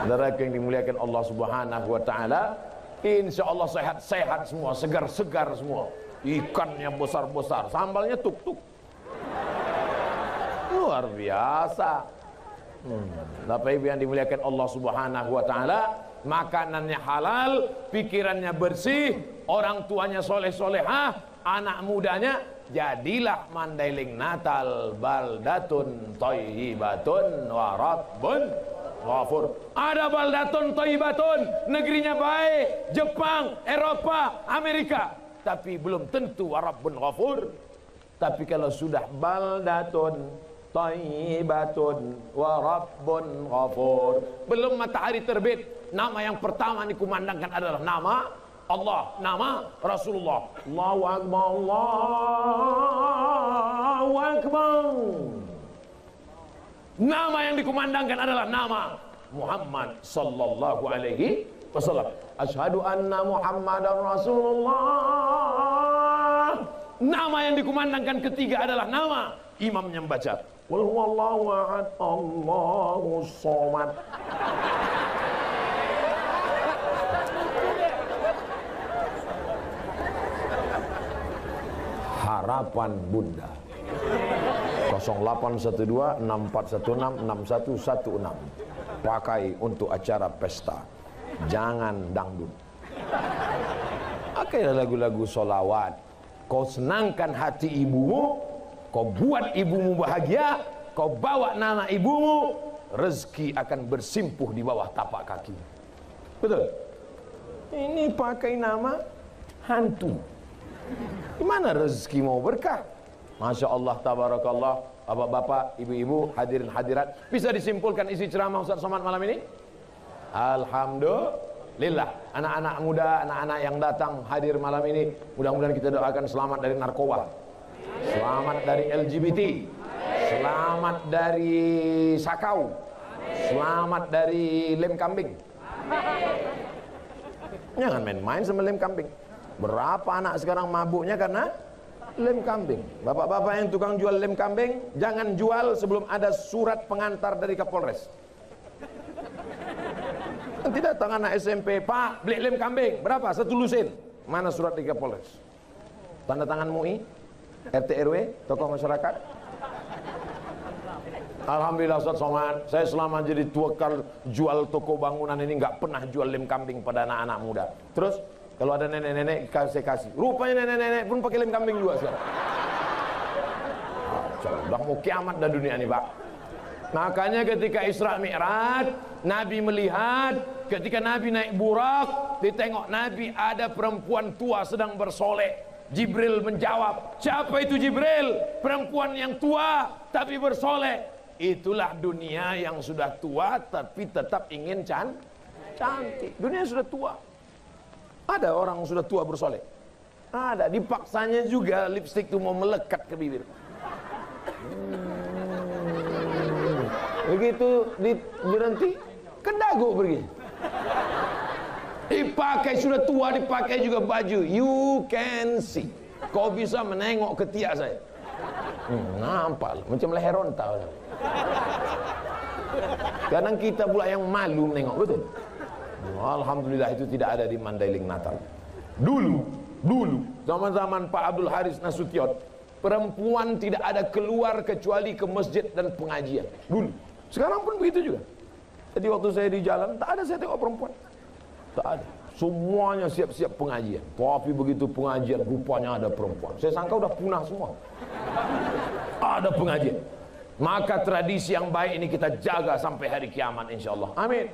Saudara yang dimuliakan Allah Subhanahu wa taala, insya Allah sehat-sehat semua, segar-segar semua. Ikannya besar-besar, sambalnya tuk-tuk. Luar biasa. Bapak Ibu yang dimuliakan Allah Subhanahu wa taala, makanannya halal, pikirannya bersih, orang tuanya soleh-solehah, anak mudanya jadilah Mandailing Natal baldatun thayyibatun wa rabbun ghafur. Ada baldatun thayyibatun, negerinya baik, Jepang, Eropa, Amerika, tapi belum tentu wa rabbun ghafur. Tapi kalau sudah baldatun thayyibatun wa rabbun ghafur, belum matahari terbit, nama yang pertama dikumandangkan adalah nama Allah, nama Rasulullah. Allahu Akbar, Allahu Akbar. Nama yang dikumandangkan adalah nama Muhammad sallallahu alaihi wasallam. Asyhadu anna Muhammadar Rasulullah. Nama yang dikumandangkan ketiga adalah nama imam yang baca Qul huwallahu ahad, Allahus somad. Harapan Bunda 0812-6416-6116, pakai untuk acara pesta, jangan dangdut. Pakai lagu-lagu solawat. Kau senangkan hati ibumu, kau buat ibumu bahagia, kau bawa nama ibumu, rezeki akan bersimpuh di bawah tapak kaki. Betul? Ini pakai nama hantu. Gimana rezeki mau berkah? Masya Allah, tabarakallah. Bapak-bapak, ibu-ibu, hadirin hadirat, bisa disimpulkan isi ceramah Ustaz Somad malam ini? Alhamdulillah. Anak-anak muda, anak-anak yang datang hadir malam ini, mudah-mudahan kita doakan selamat dari narkoba, selamat dari LGBT, selamat dari sakau, selamat dari lem kambing. Jangan main-main sama lem kambing. Berapa anak sekarang mabuknya karena lem kambing. Bapak-bapak yang tukang jual lem kambing, jangan jual sebelum ada surat pengantar dari Kapolres. Nanti datang anak SMP, Pak, beli lem kambing, berapa? 1 lusin. Mana surat dari Kapolres? Tanda tangan MUI, RT RW, tokoh masyarakat. Alhamdulillah Ustaz Somad, saya selama jadi tukang jual toko bangunan ini nggak pernah jual lem kambing pada anak-anak muda. Terus kalau ada nenek-nenek saya kasih. Rupanya nenek-nenek pun pakai lem kambing juga sekarang. Udah mau kiamat dah dunia ini, Pak. Makanya ketika Isra Mi'raj, Nabi melihat ketika Nabi naik burak, ditengok Nabi ada perempuan tua sedang bersolek. Jibril menjawab, siapa itu Jibril? Perempuan yang tua tapi bersolek. Itulah dunia yang sudah tua tapi tetap ingin cantik. Dunia sudah tua. Ada orang yang sudah tua bersolek. Ada, dipaksanya juga lipstik itu mau melekat ke bibir. Begitu berhenti, ke dagu pergi. Dipakai sudah tua, dipakai juga baju. You can see. Kau bisa menengok ketiak saya. Nampak macam leher onta. Kadang kita pula yang malu menengok, betul? Alhamdulillah itu tidak ada di Mandailing Natal. Dulu zaman-zaman Pak Abdul Haris Nasution, perempuan tidak ada keluar kecuali ke masjid dan pengajian. Dulu. Sekarang pun begitu juga. Jadi waktu saya di jalan, tak ada saya tengok perempuan. Tak ada. Semuanya siap-siap pengajian. Tapi begitu pengajian, rupanya ada perempuan. Saya sangka udah punah semua. Ada pengajian. Maka tradisi yang baik ini kita jaga sampai hari kiamat insyaAllah. Amin.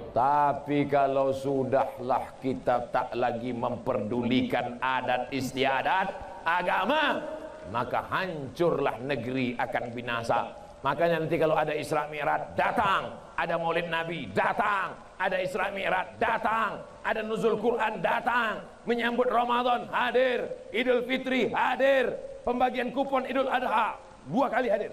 Tapi kalau sudahlah kita tak lagi memperdulikan adat istiadat agama, maka hancurlah negeri akan binasa. Makanya nanti kalau ada Isra Mi'raj datang, ada Maulid Nabi datang, ada Isra Mi'raj datang, ada Nuzul Quran datang, menyambut Ramadan hadir, Idul Fitri hadir, pembagian kupon Idul Adha 2 kali hadir.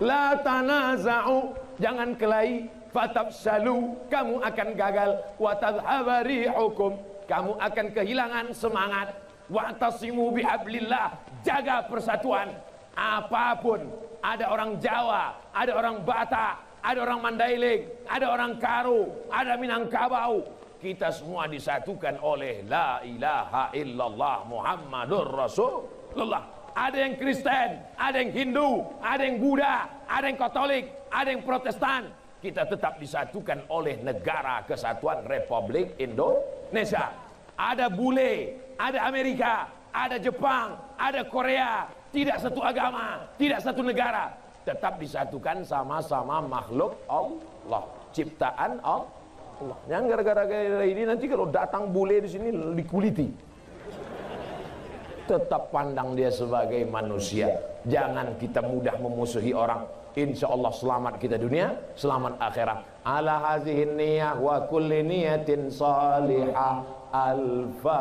La tanaza'u, jangan kelahi, fatafshalu, kamu akan gagal, wa tadhhaba rihukum, kamu akan kehilangan semangat, wa'tasimu bihablillah, jaga persatuan. Apapun, ada orang Jawa, ada orang Batak, ada orang Mandailing, ada orang Karo, ada Minangkabau. Kita semua disatukan oleh la ilaha illallah Muhammadur Rasulullah. Ada yang Kristen, ada yang Hindu, ada yang Buddha, ada yang Katolik, ada yang Protestan. Kita tetap disatukan oleh Negara Kesatuan Republik Indonesia. Ada bule, ada Amerika, ada Jepang, ada Korea. Tidak satu agama, tidak satu negara. Tetap disatukan sama-sama makhluk Allah, ciptaan Allah. Yang gara-gara ini nanti kalau datang bule di sini dikuliti. Tetap pandang dia sebagai manusia. Jangan kita mudah memusuhi orang. Insya Allah selamat kita dunia, selamat akhirat. Ala hazihin niyah wa kulli niyatin salihah. Al-Fatihah.